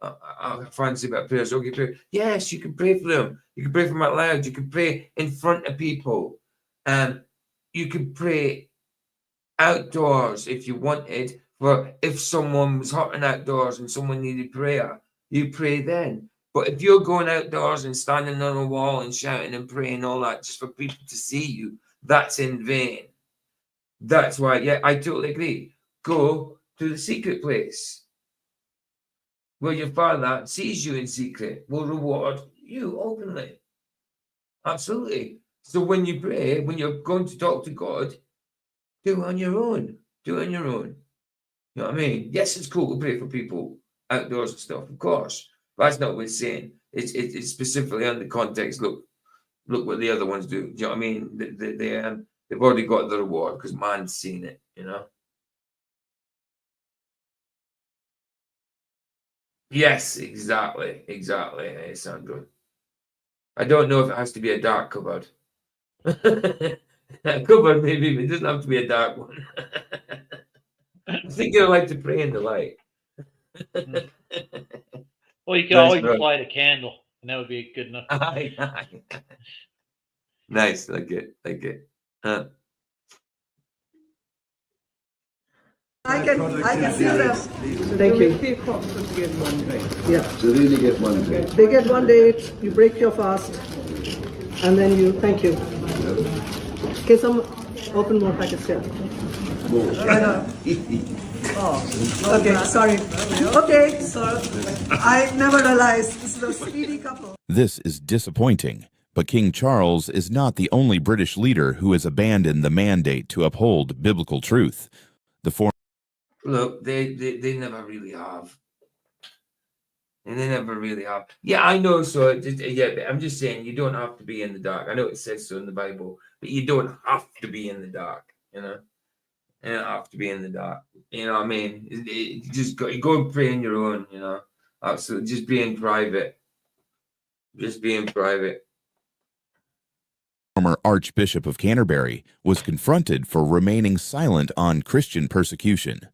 I fancy about prayers. Okay, pray. Yes, you can pray for them. You can pray for them out loud. You can pray in front of people. You can pray outdoors if you wanted. For if someone was hurting outdoors and someone needed prayer, you pray then. But if you're going outdoors and standing on a wall and shouting and praying all that just for people to see you, that's in vain. That's why, yeah, I totally agree. Go to the secret place where your Father sees you in secret, will reward you openly. Absolutely. So when you pray, when you're going to talk to God, do it on your own. Do it on your own. You know what I mean? Yes, it's cool to pray for people outdoors and stuff, of course. But that's not what it's saying. It's specifically on the context. Look what the other ones do. Do you know what I mean? They've already got the reward because man's seen it, you know? Yes, exactly. Hey, Sandro. I don't know if it has to be a dark cupboard. A cupboard maybe, but it doesn't have to be a dark one. I think you're allowed to pray in the light. Well, you can always light a candle, and that would be good enough. Aye. Nice, like it. I can see them. Thank you. Yeah. So they only get one day. They get 1 day, you break your fast, and then you, thank you. Can some open more packets here? Oh, okay, sorry. Okay, so I never realized this is a speedy couple. This is disappointing, but King Charles is not the only British leader who has abandoned the mandate to uphold biblical truth. Look, they never really have. And they never really have. Yeah, I know. So, yeah, but I'm just saying, you don't have to be in the dark. I know it says so in the Bible, but you don't have to be in the dark, you know? You don't have to be in the dark. You know what I mean? You just go and pray on your own, you know? Absolutely. Just be in private. Just be in private. Former Archbishop of Canterbury was confronted for remaining silent on Christian persecution.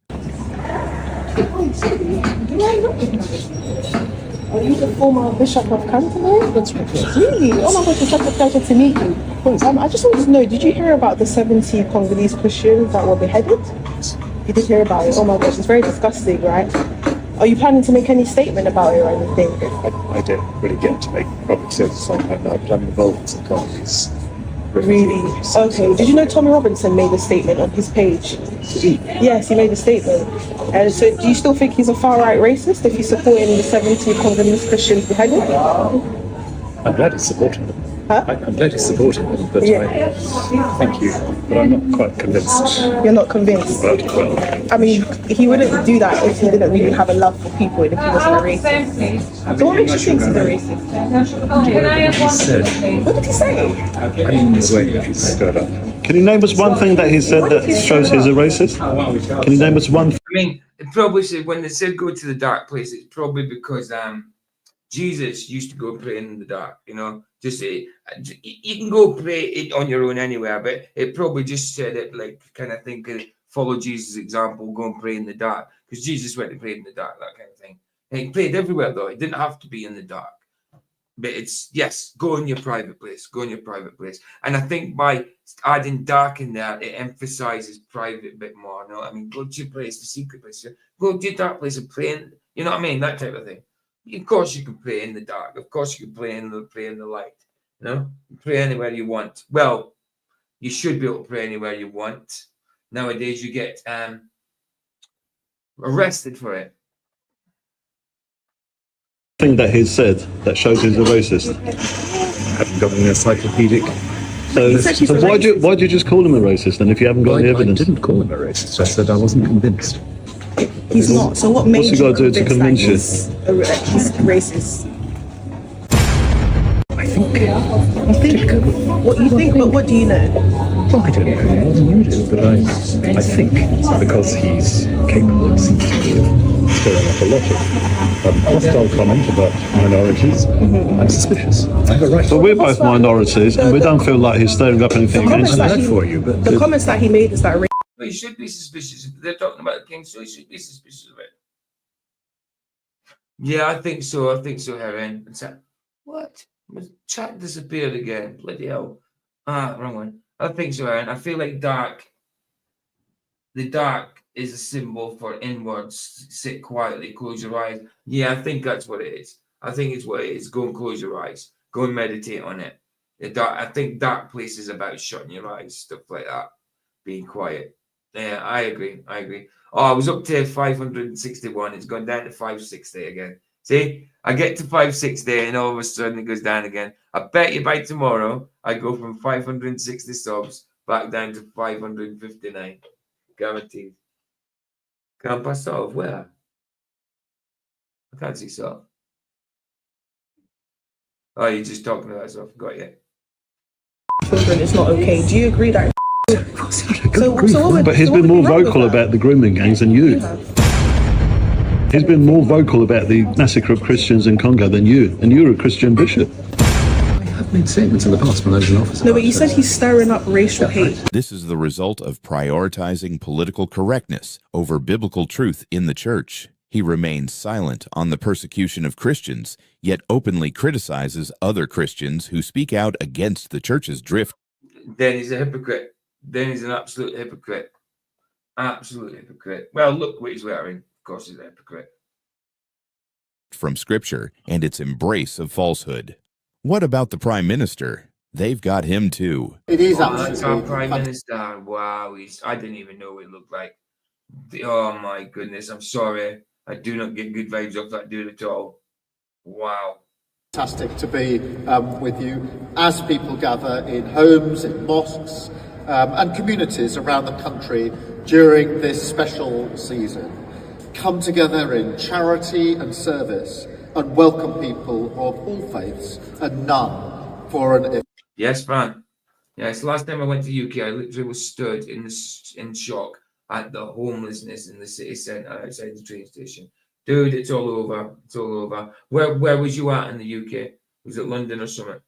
Are you the former Bishop of Canterbury? That's right. Really? Oh my gosh, it's such a pleasure to meet you. I just wanted to know, did you hear about the 70 Congolese Christians that were beheaded? You did hear about it? Oh my gosh, it's very disgusting, right? Are you planning to make any statement about it or anything? I don't really get to make public statements on that now, but I'm involved in some Congolese. Really? Okay. Did you know Tommy Robinson made a statement on his page? Yes, he made a statement. And so do you still think he's a far-right racist if he's supporting the 70 Congolese Christians beheaded? I'm glad he's supporting them. Huh? I'm glad he's supporting them, but yeah. Thank you. But I'm not quite convinced. You're not convinced? I mean, he wouldn't do that if he didn't really have a love for people and if he wasn't a racist. So what makes you think he's a racist? He said. What did he say? I mean, the way he's stirred up. Can you name us one thing that he said that shows he's a racist? Can you name us one? I mean, it probably said when they said go to the dark place, it's probably because Jesus used to go pray in the dark. You know, just say you can go pray it on your own anywhere, but it probably just said it like kind of think follow Jesus' example, go and pray in the dark because Jesus went and prayed in the dark, that kind of thing. And he prayed everywhere though; it didn't have to be in the dark. But it's, yes, go in your private place. Go in your private place. And I think by adding dark in there, it emphasizes private a bit more. You know what I mean? Go to your place, the secret place. Go to your dark place and pray. You know what I mean? That type of thing. Of course, you can pray in the dark. Of course, you can pray in the light. You know, pray anywhere you want. Well, you should be able to pray anywhere you want. Nowadays, you get arrested for it. Thing that he's said that shows he's a racist. I haven't got an encyclopedic. So why do you just call him a racist then if you haven't got any evidence? I didn't call him a racist. I said I wasn't convinced. He's not. So what made What's he got to do to convince you? he's racist? I think. You think? What you think? But what do you know? Well, I don't know any more than you do, but I think because he's capable, it seems to me, of stirring up a lot of hostile comment about minorities. I'm suspicious. I have a right. So we're both minorities, and we don't feel like he's stirring up anything against us. The comments that he made is that Well, you should be suspicious. If they're talking about the king, so you should be suspicious of it. Yeah, I think so. I think so, Heron. What? My chat disappeared again. Bloody hell. Wrong one. I think so, Heron. I feel like the dark is a symbol for inwards. Sit quietly, close your eyes. Yeah, I think that's what it is. I think it's what it is. Go and close your eyes. Go and meditate on it. I think dark places about shutting your eyes, stuff like that. Being quiet. Yeah, I agree. Oh, I was up to 561. It's gone down to 560 again. See, I get to 560 and all of a sudden it goes down again. I bet you by tomorrow I go from 560 subs back down to 559. Guaranteed. Can't pass off. Where? I can't see so. Oh, you're just talking about stuff. Got you. children is not okay. Do you agree that? But he's been more vocal about the grooming gangs than you. He's been more vocal about the massacre of Christians in Congo than you, and you're a Christian bishop. I've made statements in the past when I was an officer. No, but you said he's stirring up racial hate. This is the result of prioritizing political correctness over biblical truth in the church. He remains silent on the persecution of Christians, yet openly criticizes other Christians who speak out against the church's drift. Then he's a hypocrite. Then he's an absolute hypocrite. Absolute hypocrite. Well, look what he's wearing. Of course he's a hypocrite. From Scripture and its embrace of falsehood. What about the Prime Minister? They've got him too. It is that's our Prime Minister. Wow, I didn't even know what it looked like. Oh my goodness, I'm sorry. I do not get good vibes off that dude at all. Wow. Fantastic to be with you as people gather in homes, in mosques, and communities around the country during this special season. Come together in charity and service and welcome people of all faiths and none for an... Yes, Fran. Yes, last time I went to UK, I literally was stood in shock at the homelessness in the city centre outside the train station. Dude, it's all over. It's all over. Where was you at in the UK? Was it London or something?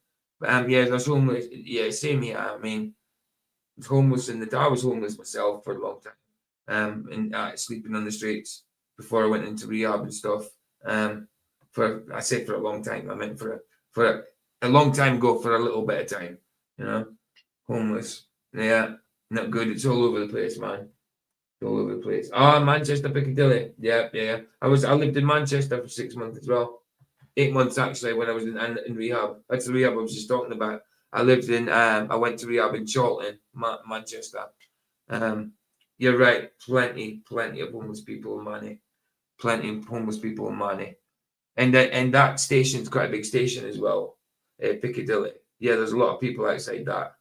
Yeah, there's homeless. Yeah, same here. I mean, I was homeless I was homeless myself for a long time. And sleeping on the streets before I went into rehab and stuff. I said for a long time. I meant for a long time ago, for a little bit of time. You know, homeless. Yeah, not good. It's all over the place, man. All over the place. Manchester, Piccadilly. Yeah. I lived in Manchester for 6 months as well. 8 months actually when I was in rehab. That's the rehab I was just talking about. I went to rehab in Chorlton, Manchester. You're right. Plenty of homeless people in Manny. Plenty of homeless people in Manny. And that station's quite a big station as well. Piccadilly. Yeah, there's a lot of people outside that.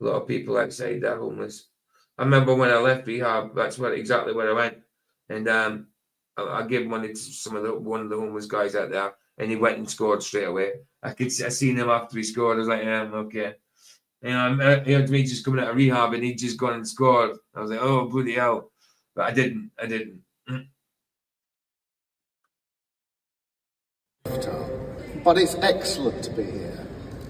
A lot of people outside that homeless. I remember when I left rehab, that's exactly where I went. And I gave money to one of the homeless guys out there, and he went and scored straight away. I seen him after he scored. I was like, yeah, okay. And I heard me just coming out of rehab, and he'd just gone and scored. I was like, oh, bloody hell. But I didn't. But it's excellent to be here,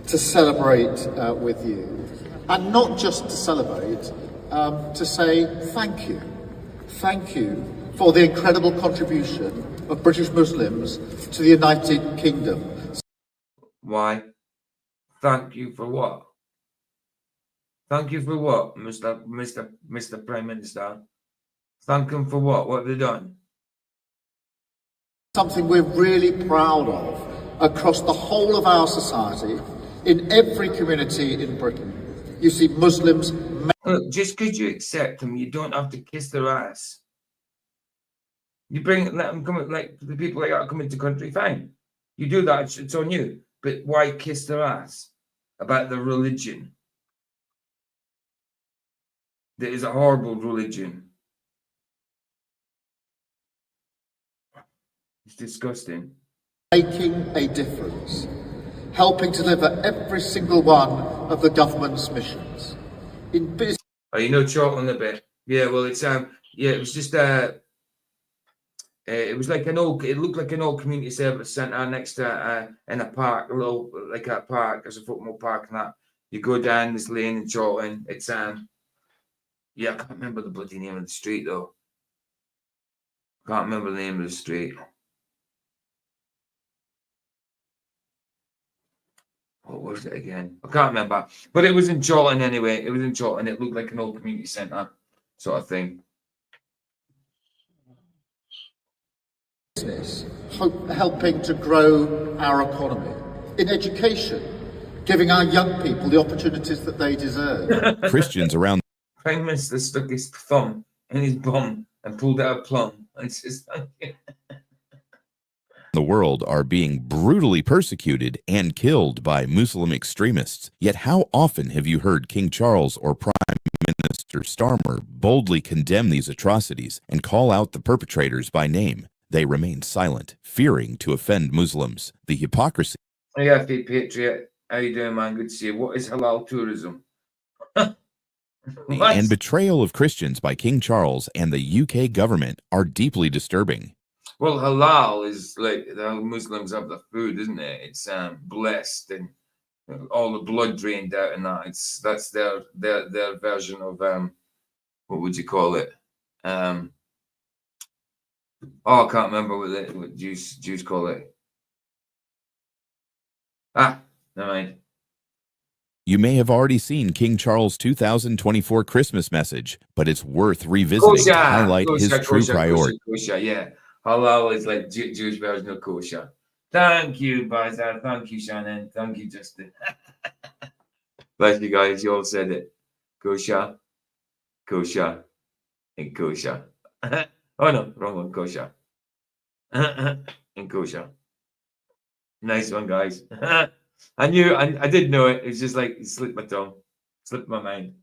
to celebrate with you. And not just to celebrate, to say thank you. Thank you for the incredible contribution of British Muslims to the United Kingdom. Why? Thank you for what? Thank you for what, Mr. Prime Minister? Thank them for what? What have they done? Something we're really proud of across the whole of our society, in every community in Britain. You see Muslims. Look, just because you accept them, you don't have to kiss their ass. You let them come, like the people like that come into the country, fine. You do that, it's on you. But why kiss their ass about their religion? That is a horrible religion. It's disgusting. Making a difference, helping to deliver every single one of the government's missions. In business. Oh, you know Charlton a bit? Yeah, well, it's yeah, it was just it was like it looked like an old community service centre next to in a park, a little like a park, there's a football park and that. You go down this lane in Charlton. It's yeah, I can't remember the bloody name of the street though. Can't remember the name of the street. What was it again? I can't remember. But it was in Charlton anyway. It was in Charlton. It looked like an old community centre sort of thing. Business, helping to grow our economy. In education, giving our young people the opportunities that they deserve. Christians around Prime Minister stuck his thumb in his bum and pulled out a plum. It's just the world are being brutally persecuted and killed by Muslim extremists. Yet how often have you heard King Charles or Prime Minister Starmer boldly condemn these atrocities and call out the perpetrators by name? They remain silent, fearing to offend Muslims. The hypocrisy. Yeah, Patriot. How you doing, man? Good to see you. What is halal tourism? And betrayal of Christians by King Charles and the UK government are deeply disturbing. Well, halal is like the Muslims have the food, isn't it? It's blessed and all the blood drained out and that. That's their version of what would you call it? Oh, I can't remember what Jews call it. Ah, never mind. You may have already seen King Charles' 2024 Christmas message, but it's worth revisiting to highlight his true priority. Kosher, yeah. Halal is like Jewish version of kosher. Thank you, Bazar. Thank you, Shannon. Thank you, Justin. Bless you guys. You all said it. Kosher, kosher, and kosher. Oh no, wrong one. Kosher. And kosher. Nice one, guys. I did know it. It's just like it slipped my tongue, slipped my mind.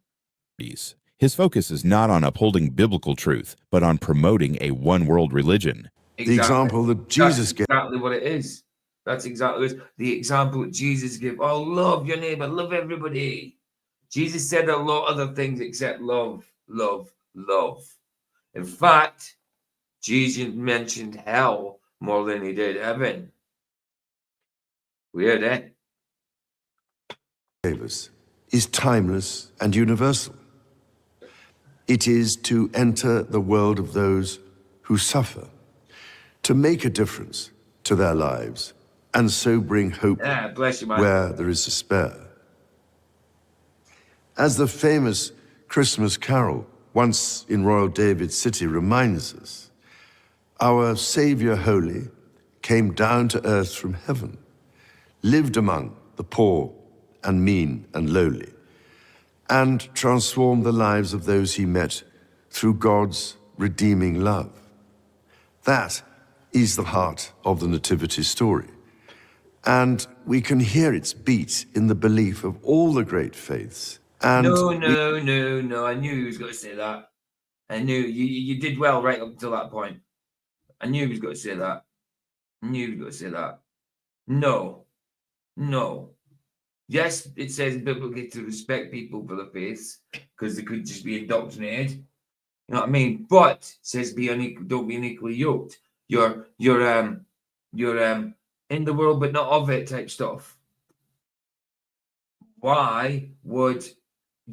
His focus is not on upholding biblical truth, but on promoting a one-world religion. Exactly. The example that Jesus gave. Exactly what it is. That's exactly it. The example that Jesus gave. Oh, love your neighbor, love everybody. Jesus said a lot of other things except love, love, love. In fact, Jesus mentioned hell more than he did heaven. Weird, eh? Us is timeless and universal. It is to enter the world of those who suffer, to make a difference to their lives, and so bring hope bless you, man. Where there is despair. As the famous Christmas carol, once in Royal David City, reminds us, our Saviour Holy came down to earth from heaven, lived among the poor and mean and lowly, and transformed the lives of those he met through God's redeeming love. That is the heart of the Nativity story. And we can hear its beat in the belief of all the great faiths. And no. I knew he was going to say that. I knew you did well right up until that point. I knew he was going to say that. I knew he was going to say that. No. Yes, it says biblically to respect people for their faiths because they could just be indoctrinated. You know what I mean? But it says don't be unequally yoked. You're in the world but not of it type stuff. Why would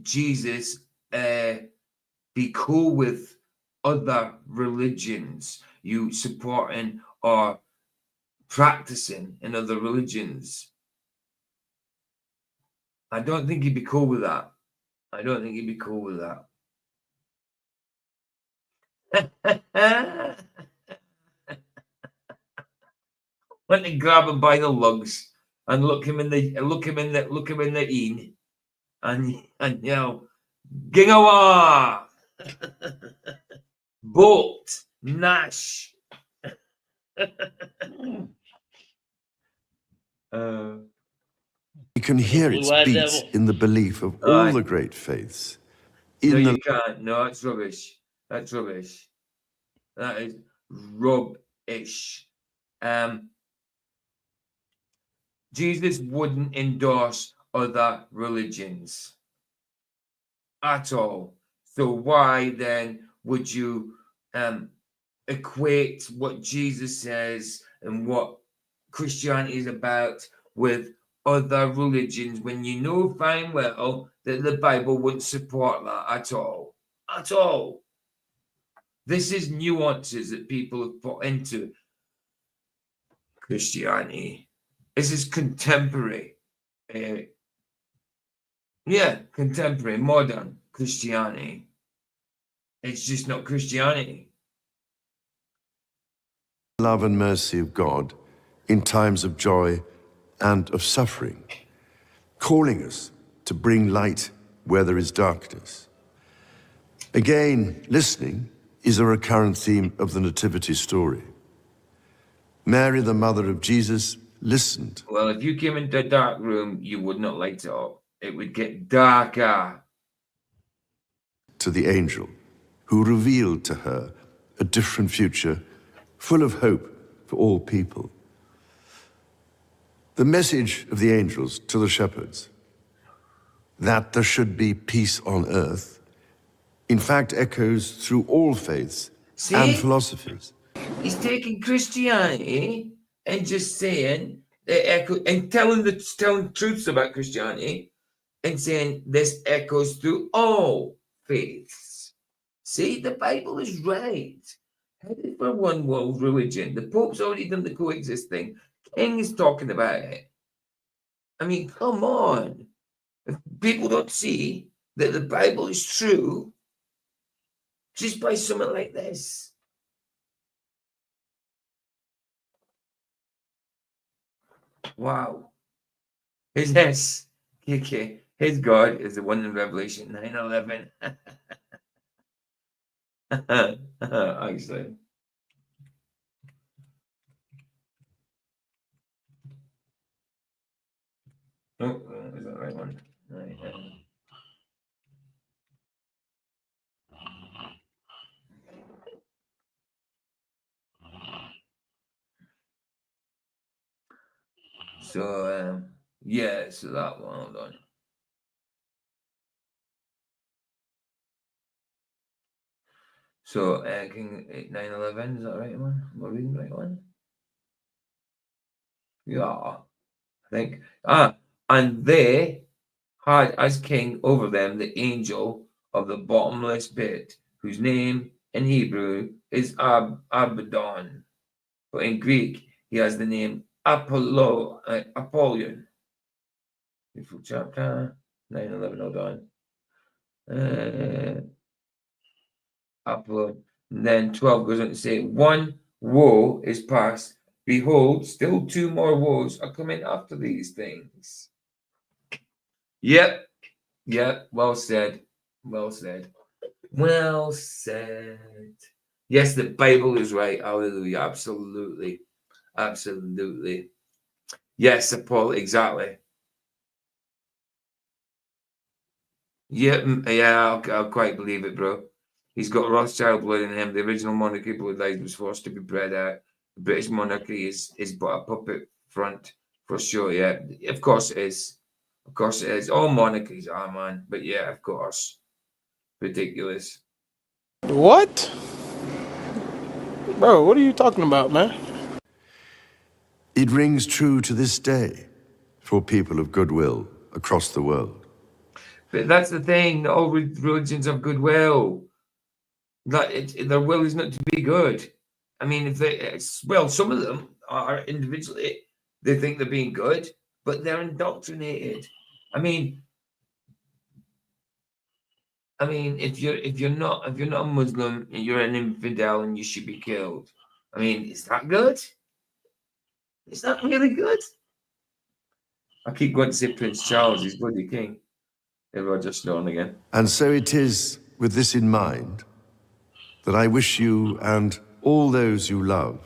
Jesus be cool with other religions? You supporting or practicing in other religions? I don't think he'd be cool with that. I don't think he'd be cool with that. Went to grab him by the lugs and look him in the een and yell, Gingawa! Bolt Nash. You can hear its White beats devil. in the belief of all Aye. the great faiths. No, In you the can't. No, that's rubbish. That's rubbish. That is rubbish. Jesus wouldn't endorse other religions at all. So why then would you equate what Jesus says and what Christianity is about with other religions when you know fine well that the Bible wouldn't support that at all? At all. This is nuances that people have put into Christianity. This is contemporary. Contemporary, modern Christianity. It's just not Christianity. love and mercy of God in times of joy and of suffering, calling us to bring light where there is darkness. Again, listening is a recurrent theme of the Nativity story. Mary, the mother of Jesus, listened. Well, if you came into a dark room, you would not light it up. It would get darker. To the angel, who revealed to her a different future full of hope for all people. The message of the angels to the shepherds, that there should be peace on earth, in fact echoes through all faiths and philosophies. He's taking Christianity and just saying, telling truths about Christianity and saying this echoes through all faiths. See, the Bible is right. Headed for one world religion. The Pope's already done the coexist thing. King is talking about it. I mean, come on. If people don't see that the Bible is true just by something like this. Wow. His okay. His God is the one in Revelation 9:11. Actually. Oh, is that the right one? Right. So, yeah, so that one, hold on. So, King 9:11, is that the right one? Am I reading the right one? Yeah, I think. And they had as king over them the angel of the bottomless pit, whose name in Hebrew is Abaddon, but in Greek he has the name Apollyon. Full chapter 9:11. Hold on. Apollyon. And then 12 goes on to say, one woe is past. Behold, still two more woes are coming after these things. Yep. Well said. Well said. Well said. Yes, the Bible is right. Hallelujah. Absolutely. Absolutely. Yes, Paul, exactly. Yeah, I'll quite believe it, bro. He's got Rothschild blood in him. The original monarchy bloodline was forced to be bred out. The British monarchy is but a puppet front for sure. Yeah, of course it is. Of course it is. All monarchies are, man. But yeah, of course. Ridiculous. What? Bro, what are you talking about, man? It rings true to this day for people of goodwill across the world. But that's the thing. All religions have goodwill. Their will is not to be good. I mean, some of them are individually, they think they're being good, but they're indoctrinated. I mean, if you're not a Muslim and you're an infidel and you should be killed. I mean, is that good? Is that really good? I keep going to say Prince Charles, he's bloody king. Everyone just snowing again. And so it is with this in mind that I wish you and all those you love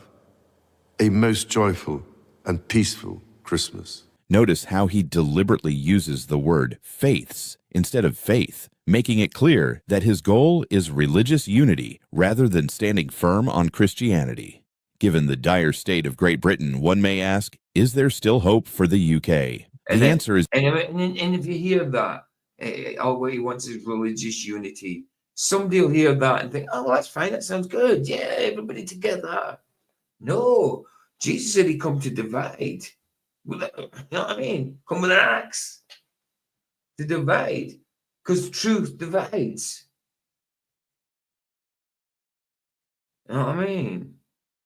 a most joyful and peaceful Christmas. Notice how he deliberately uses the word faiths instead of faith, making it clear that his goal is religious unity rather than standing firm on Christianity. Given the dire state of Great Britain, one may ask, is there still hope for the UK? The answer is And if you hear that, all what he wants is religious unity. Somebody will hear that and think, oh, well, that's fine, that sounds good. Yeah, everybody together. No, Jesus said he come to divide. You know what I mean? Come with an axe to divide, because truth divides. You know what I mean?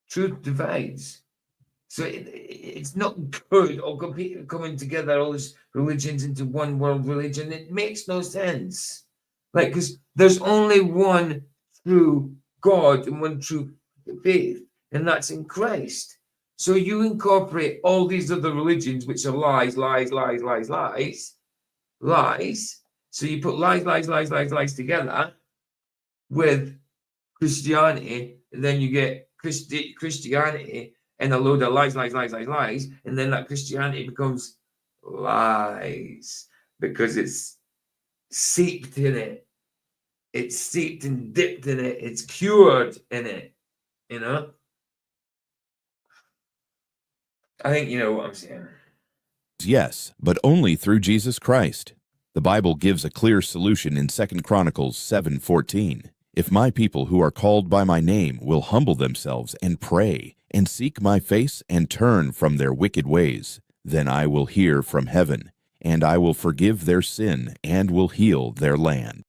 Truth divides. So it's not good all coming together, all these religions into one world religion. It makes no sense. Like, because there's only one true God and one true faith, and that's in Christ. So you incorporate all these other religions, which are lies. So you put lies together with Christianity, and then you get Christianity and a load of lies, and then that Christianity becomes lies because it's seeped in it. It's seeped and dipped in it. It's cured in it, you know? I think you know what I'm saying. yes, but only through Jesus Christ. The Bible gives a clear solution in 2 Chronicles 7:14. If my people who are called by my name will humble themselves and pray and seek my face and turn from their wicked ways, then I will hear from heaven, and I will forgive their sin and will heal their land.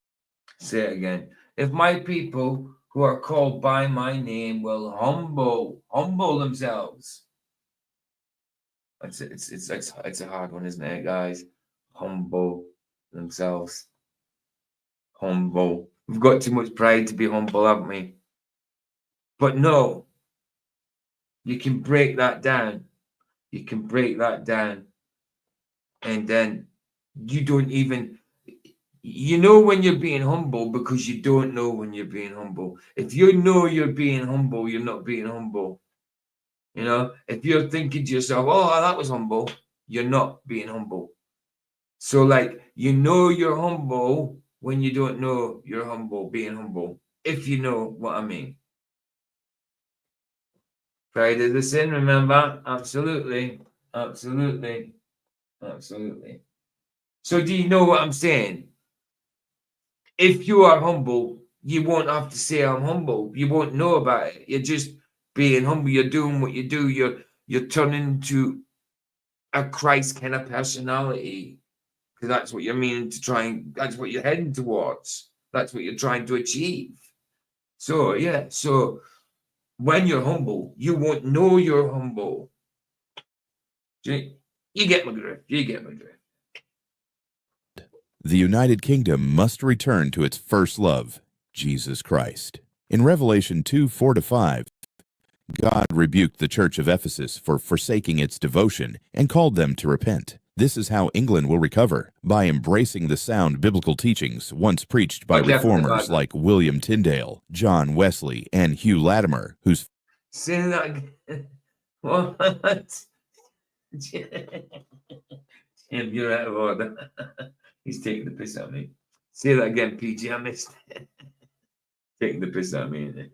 Say it again. If my people who are called by my name will humble themselves. It's a hard one, isn't it, guys? Humble themselves. Humble. We've got too much pride to be humble, haven't we? But no, you can break that down. You can break that down. And then you don't even, you know when you're being humble because you don't know when you're being humble. If you know you're being humble, you're not being humble. You know, if you're thinking to yourself, oh, that was humble, you're not being humble. So, like, you know you're humble when you don't know you're humble, being humble, if you know what I mean. Pride is a sin, remember? Absolutely. Absolutely. Absolutely. So, do you know what I'm saying? If you are humble, you won't have to say I'm humble. You won't know about it. You're just being humble. You're doing what you do. You're turning into a Christ kind of personality. Because that's what you're meaning to try and that's what you're heading towards. That's what you're trying to achieve. So yeah, so when you're humble, you won't know you're humble. You get my drift. You get my drift. The United Kingdom must return to its first love, Jesus Christ. In Revelation 2:4-5, God rebuked the church of Ephesus for forsaking its devotion and called them to repent. This is how England will recover, by embracing the sound biblical teachings once preached by reformers like William Tyndale, John Wesley, and Hugh Latimer, whose Say that again. What? Jim, you're out of order. He's taking the piss out of me. Say that again, PG. I missed it. Taking the piss out of me.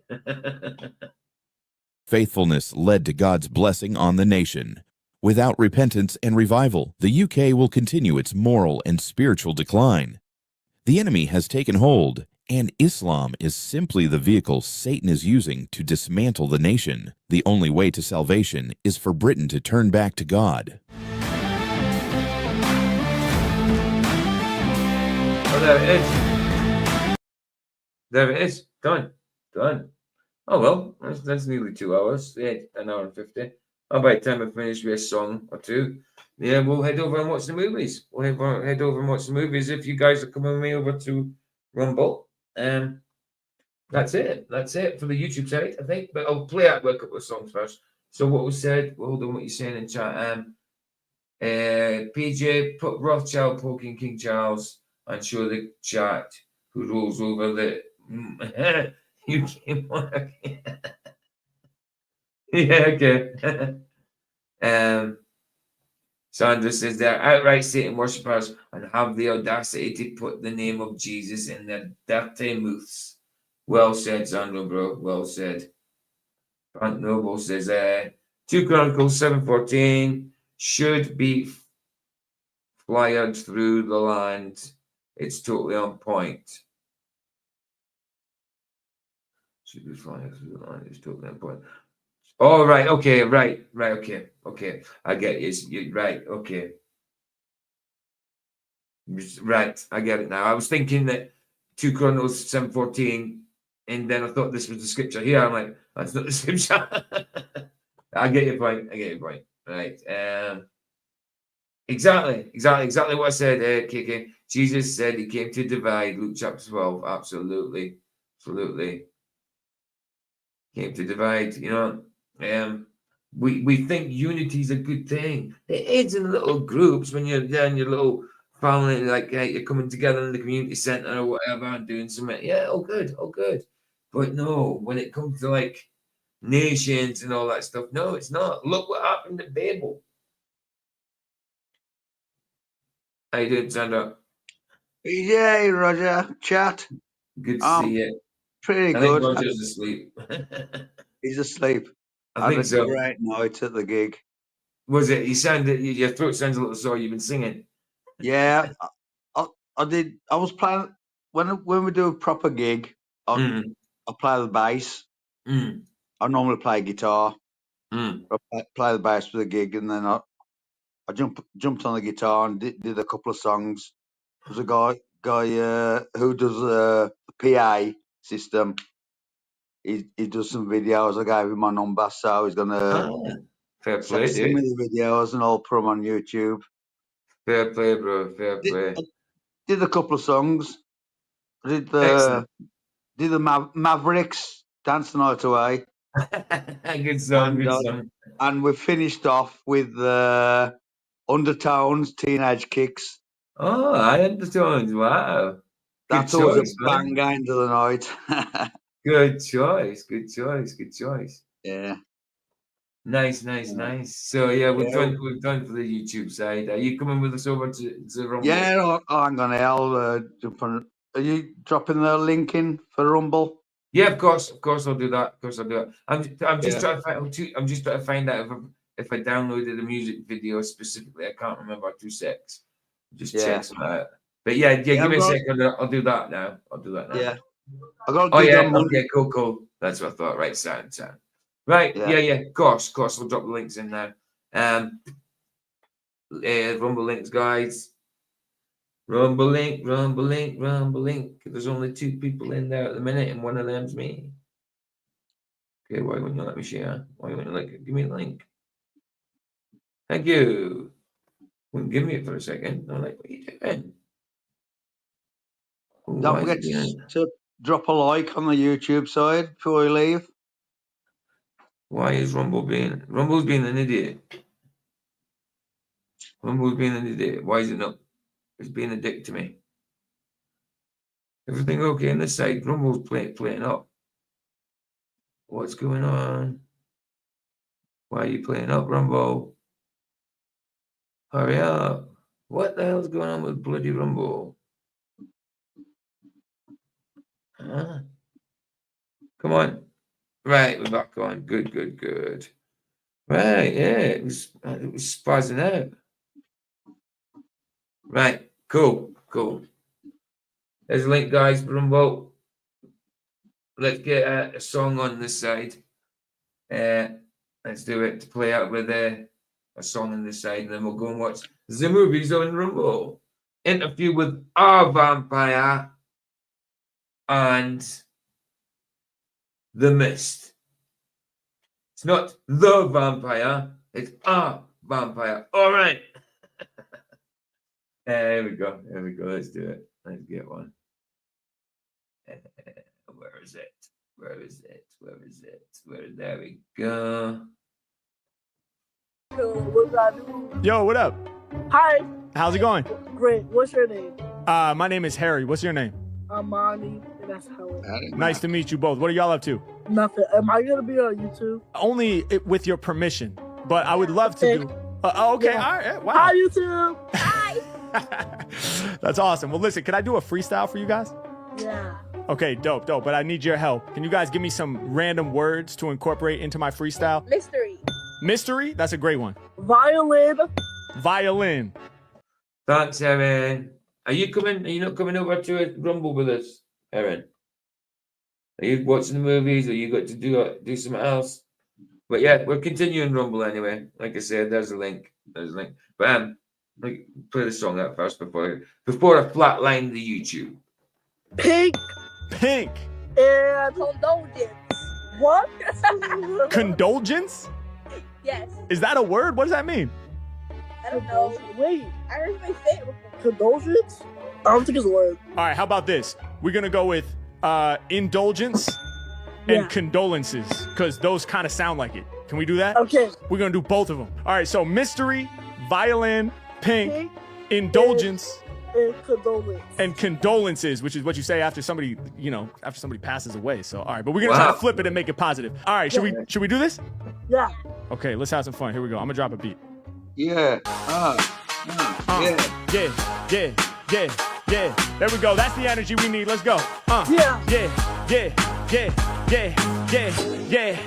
faithfulness led to God's blessing on the nation. Without repentance and revival, the UK will continue its moral and spiritual decline. The enemy has taken hold, and Islam is simply the vehicle Satan is using to dismantle the nation. The only way to salvation is for Britain to turn back to God. Oh, there it is. There it is. Done. Done. Oh, well, that's nearly 2 hours. Yeah, an hour and 50. Oh, by the time I finish with a song or two, yeah, we'll head over and watch the movies. We'll head over and watch the movies if you guys are coming with me over to Rumble. That's it. That's it for the YouTube side, I think. But I'll play out with a couple of songs first. So what was said? Hold on, what you're saying in chat. PJ, put Rothschild poking King Charles and show the chat who rolls over the UK monarchy. Yeah, okay. Sandra says they're outright Satan worshippers and have the audacity to put the name of Jesus in their dirty mouths. Well said, Sandra, bro. Well said. Frank Noble says 2 Chronicles 7:14 should be flyered through the land. It's totally on point. Should be flying through the land. It's totally on point. Oh, right. Okay. Right. Okay. I get you. You're right. Okay. Right. I get it now. I was thinking that 2 Chronicles 7:14, and then I thought this was the scripture here. I'm like, that's not the scripture. I get your point. Right. Exactly what I said, KK. Jesus said he came to divide. Luke chapter 12. Absolutely. Came to divide. We think unity is a good thing. It is in little groups when you're there in your little family, like you're coming together in the community center or whatever and doing something. Yeah, all good. But no, when it comes to like nations and all that stuff, no, it's not. Look what happened at Babel. How you doing, Sandra? Yeah, Roger. Chat. Good to see you. Pretty I good. think Roger's asleep. He's asleep. I Had think a so. great night at the gig. Was it? You sounded, your throat sounds a little sore. You've been singing. Yeah, I did. I was playing when we do a proper gig. I play the bass. I normally play guitar. I play the bass for the gig, and then I jumped on the guitar and did a couple of songs. There's a guy who does the PA system. He does some videos. I gave him my number, so he's gonna fair play, send me dude. the videos, and I'll put them on YouTube. Fair play, bro. Fair play. Did a couple of songs. I did Excellent. Mavericks, Dance the Night Away. Good song. And we finished off with Undertones, Teenage Kicks. Oh, I Undertones. Wow. That's Good always choice, a man. bang end of the night. Good choice. Yeah. Nice. So yeah, we've Yeah. done for the YouTube side. Are you coming with us over to Rumble? Yeah, hang on. I'll jump on. Are you dropping the link in for Rumble? Yeah, of course I'll do that. I'm just Yeah. trying to find out if I downloaded a music video specifically. I can't remember. 2 secs. Just check some out. But yeah, give me a second. I'll do that now. Yeah. I got a Oh gig yeah. on Monday. Okay. Cool. That's what I thought. Right. Sound. Right. Yeah. Of course. I'll drop the links in now. Rumble links, guys. Rumble link. There's only 2 people in there at the minute, and one of them's me. Okay, why wouldn't you let me share? Why wouldn't you give me the link? Thank you. Wouldn't give me it for a second. I'm like, what are you doing? Ooh, Don't forget to drop a like on the YouTube side before you leave. Why is Rumble's being an idiot? Why is it not? It's being a dick to me. Everything okay on this side? Rumble's playing up. What's going on? Why are you playing up, Rumble? Hurry up. What the hell's going on with bloody Rumble? Huh? Come on. Right, we're back on. Good. Right, yeah, it was spazzing out. Right, cool. There's a link, guys, Rumble. Let's get a song on this side. Let's do it to play out with a song on this side, and then we'll go and watch the movies on Rumble. Interview with our vampire and The Mist. It's not the vampire, it's our vampire. All right. Here we go. Let's do it. Let's get one. Where is it? There we go. Yo, what up? Hi. How's it going? Great. What's your name? My name is Harry. What's your name? Amani. And that's Helen. Nice to meet you both. What are y'all up to? Nothing. Am I gonna be on YouTube? Only with your permission, but I would love to do. Okay, Yeah. all right. Wow. Hi, YouTube. That's awesome. Well, listen, can I do a freestyle for you guys? Yeah. Okay, dope. But I need your help. Can you guys give me some random words to incorporate into my freestyle? Mystery. Mystery? That's a great one. Violin. Violin. Thanks, Erin. Are you not coming over to a Rumble with us, Erin? Are you watching the movies, or you got to do something else? But yeah, we're continuing Rumble anyway. Like I said, there's a link. But play the song out first before I flatline the YouTube. Pink. Pink. And condolence. What? Condolence? Yes. Is that a word? What does that mean? I don't know. Wait. I heard my say it. Condolence? I don't think it's a word. All right, how about this? We're going to go with indulgence and condolences, because those kind of sound like it. Can we do that? Okay. We're going to do both of them. All right, so mystery, violin, pink, indulgence, and condolences, which is what you say after somebody passes away. So, all right, but we're going to try to flip it and make it positive. All right, should we do this? Yeah. Okay, let's have some fun. Here we go. I'm going to drop a beat. Yeah. Yeah. There we go. That's the energy we need. Let's go. Yeah.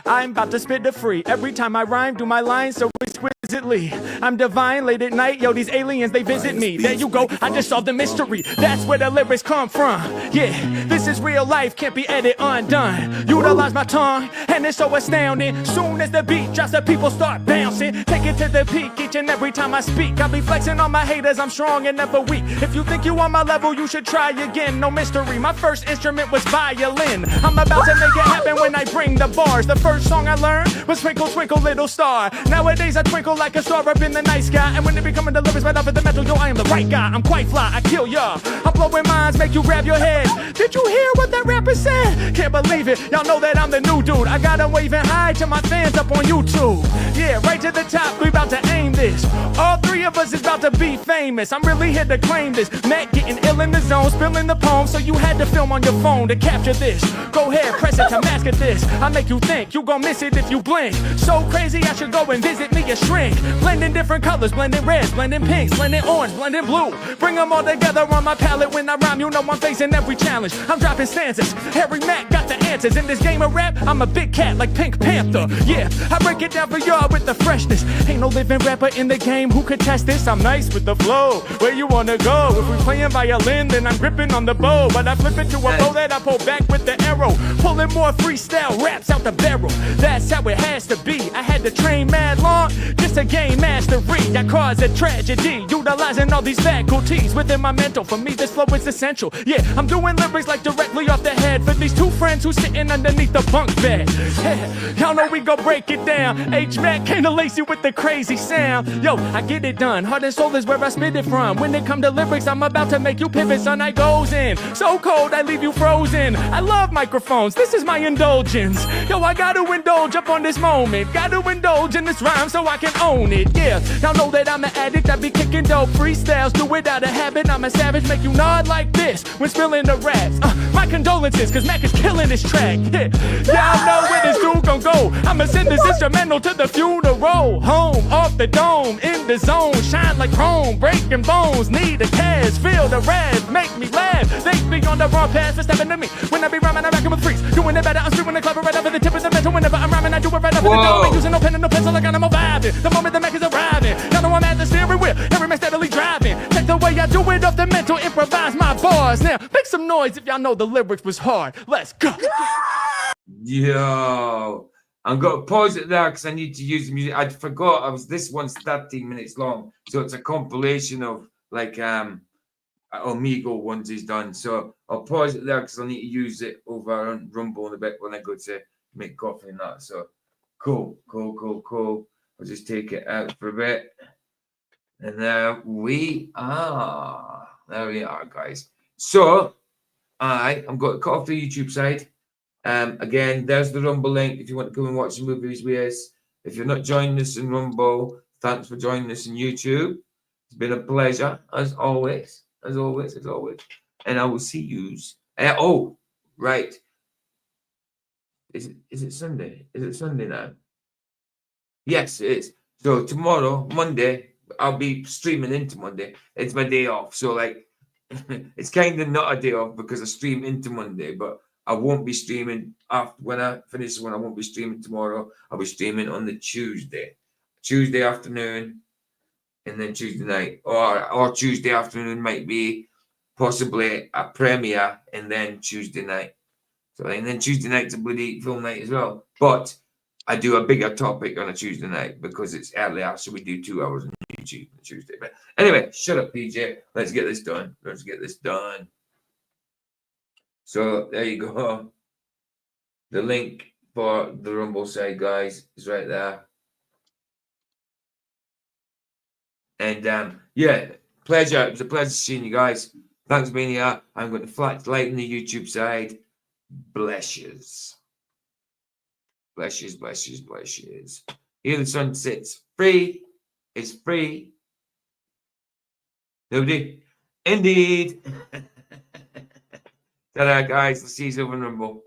I'm about to spit the free. Every time I rhyme, do my lines so exquisitely. I'm divine late at night. Yo, these aliens, they visit me. There you go. I just solved the mystery. That's where the lyrics come from. Yeah, this is real life. Can't be edited undone. Utilize my tongue, and it's so astounding. Soon as the beat drops, the people start bouncing. Take it to the peak each and every time I speak. I'll be flexing on my haters. I'm strong and never weak. If you think you on my level, you should try again. No mystery. My first instrument was violin. I'm about to make it happen when I bring the bars. The first song I learned was Twinkle, Twinkle, Little Star. Nowadays I twinkle like a star up in the night sky. And when it becoming the lyrics right off of the metal, yo, I am the right guy. I'm quite fly, I kill ya. I'm blowing minds, make you grab your head. Did you hear what that rapper said? Can't believe it, y'all know that I'm the new dude. I got 'em waving high to my fans up on YouTube. Yeah, right to the top, we about to aim this. All three of us is about to be famous. I'm really here to claim this. Matt getting ill in the zone, spilling the poem, so you had to film on your phone to capture this. Go ahead, press it to mask at this. I make you think, you gon' miss it if you blink. So crazy, I should go and visit me a shrink. Blending different colors, blending reds, blending pinks, blending orange, blending blue. Bring them all together on my palette. When I rhyme, you know I'm facing every challenge. I'm dropping stanzas. Harry Mack got the answers. In this game of rap, I'm a big cat like Pink Panther. Yeah, I break it down for y'all with the freshness. Ain't no living rapper in the game who could test this. I'm nice with the flow. Where you wanna go? If we playing violin, then I'm gripping on the bow. But I flip it to a bow that I pull back with the arrow. Pulling more freestyle raps out the barrel. That's how it has to be. I had to train mad long just to gain mastery. I cause a tragedy, utilizing all these faculties within my mental. For me, this flow is essential. Yeah, I'm doing lyrics like directly off the head for these two friends who's sitting underneath the bunk bed. Yeah, y'all know we gon' break it down. H-Mac came to lace you with the crazy sound. Yo, I get it done. Heart and soul is where I spit it from. When it come to lyrics, I'm about to make you pivot. Sun, I goes in. So cold, I leave you frozen. I love microphones. This is my indulgence. Yo, I gotta indulge up on this moment. Gotta indulge in this rhyme so I can own it. Yeah, y'all know that I'm an addict. I be kicking dope freestyles. Do it out of habit. I'm a savage. Make you nod like this when spilling the raps. My condolences, cause Mac is killing this track. Yeah, y'all know where this dude gon' go. I'ma send this instrumental to the funeral. Home, off the dome, in the zone. Shine like chrome, breaking bones. Need a cash, feel the red, make me laugh. They be on the wrong path for stepping to me. When I be rhyming, I rockin' with freaks. Doing it better, I'm spewing the clever right over the tip of the mental. Whenever I'm rhyming, I do it right over the dome. Ain't using no pen and no pencil like I'm vibing. The moment the Mac is arriving, y'all know I'm at the steering wheel. Every man steadily driving. Take the way I do it off the mental, improvise my bars. Now, make some noise if y'all know the lyrics was hard. Let's go. Yo, I'm gonna pause it there because I need to use the music. I forgot this one's 13 minutes long, so it's a compilation of like Omegle ones he's done. So I'll pause it there because I need to use it over on Rumble in a bit when I go to make coffee and that. So cool. I'll just take it out for a bit. And there we are. There we are, guys. So I'm going to cut off the YouTube side. Again, there's the Rumble link if you want to come and watch the movies with us. If you're not joining us in Rumble, thanks for joining us in YouTube. It's been a pleasure, as always. As always. And I will see you. Oh, right. Is it Sunday? Is it Sunday now? Yes, it is. So tomorrow, Monday, I'll be streaming into Monday. It's my day off. So like it's kind of not a day off because I stream into Monday, but I won't be streaming after when I finish one. I won't be streaming tomorrow. I'll be streaming on the Tuesday afternoon, and then Tuesday night, or Tuesday afternoon might be possibly a premiere, and then Tuesday night. So and then Tuesday night's a bloody film night as well. But I do a bigger topic on a Tuesday night because it's earlier, so we do 2 hours on YouTube on Tuesday. But anyway, shut up, PJ. Let's get this done. So there you go. The link for the Rumble side, guys, is right there. And yeah, pleasure. It was a pleasure seeing you guys. Thanks for being here. I'm going to flash light on the YouTube side. Bless yous. Bless yous. Here the sun sits. Free. It's free. Nobody? Indeed. Ta-da, guys. Let's see you over in Rumble.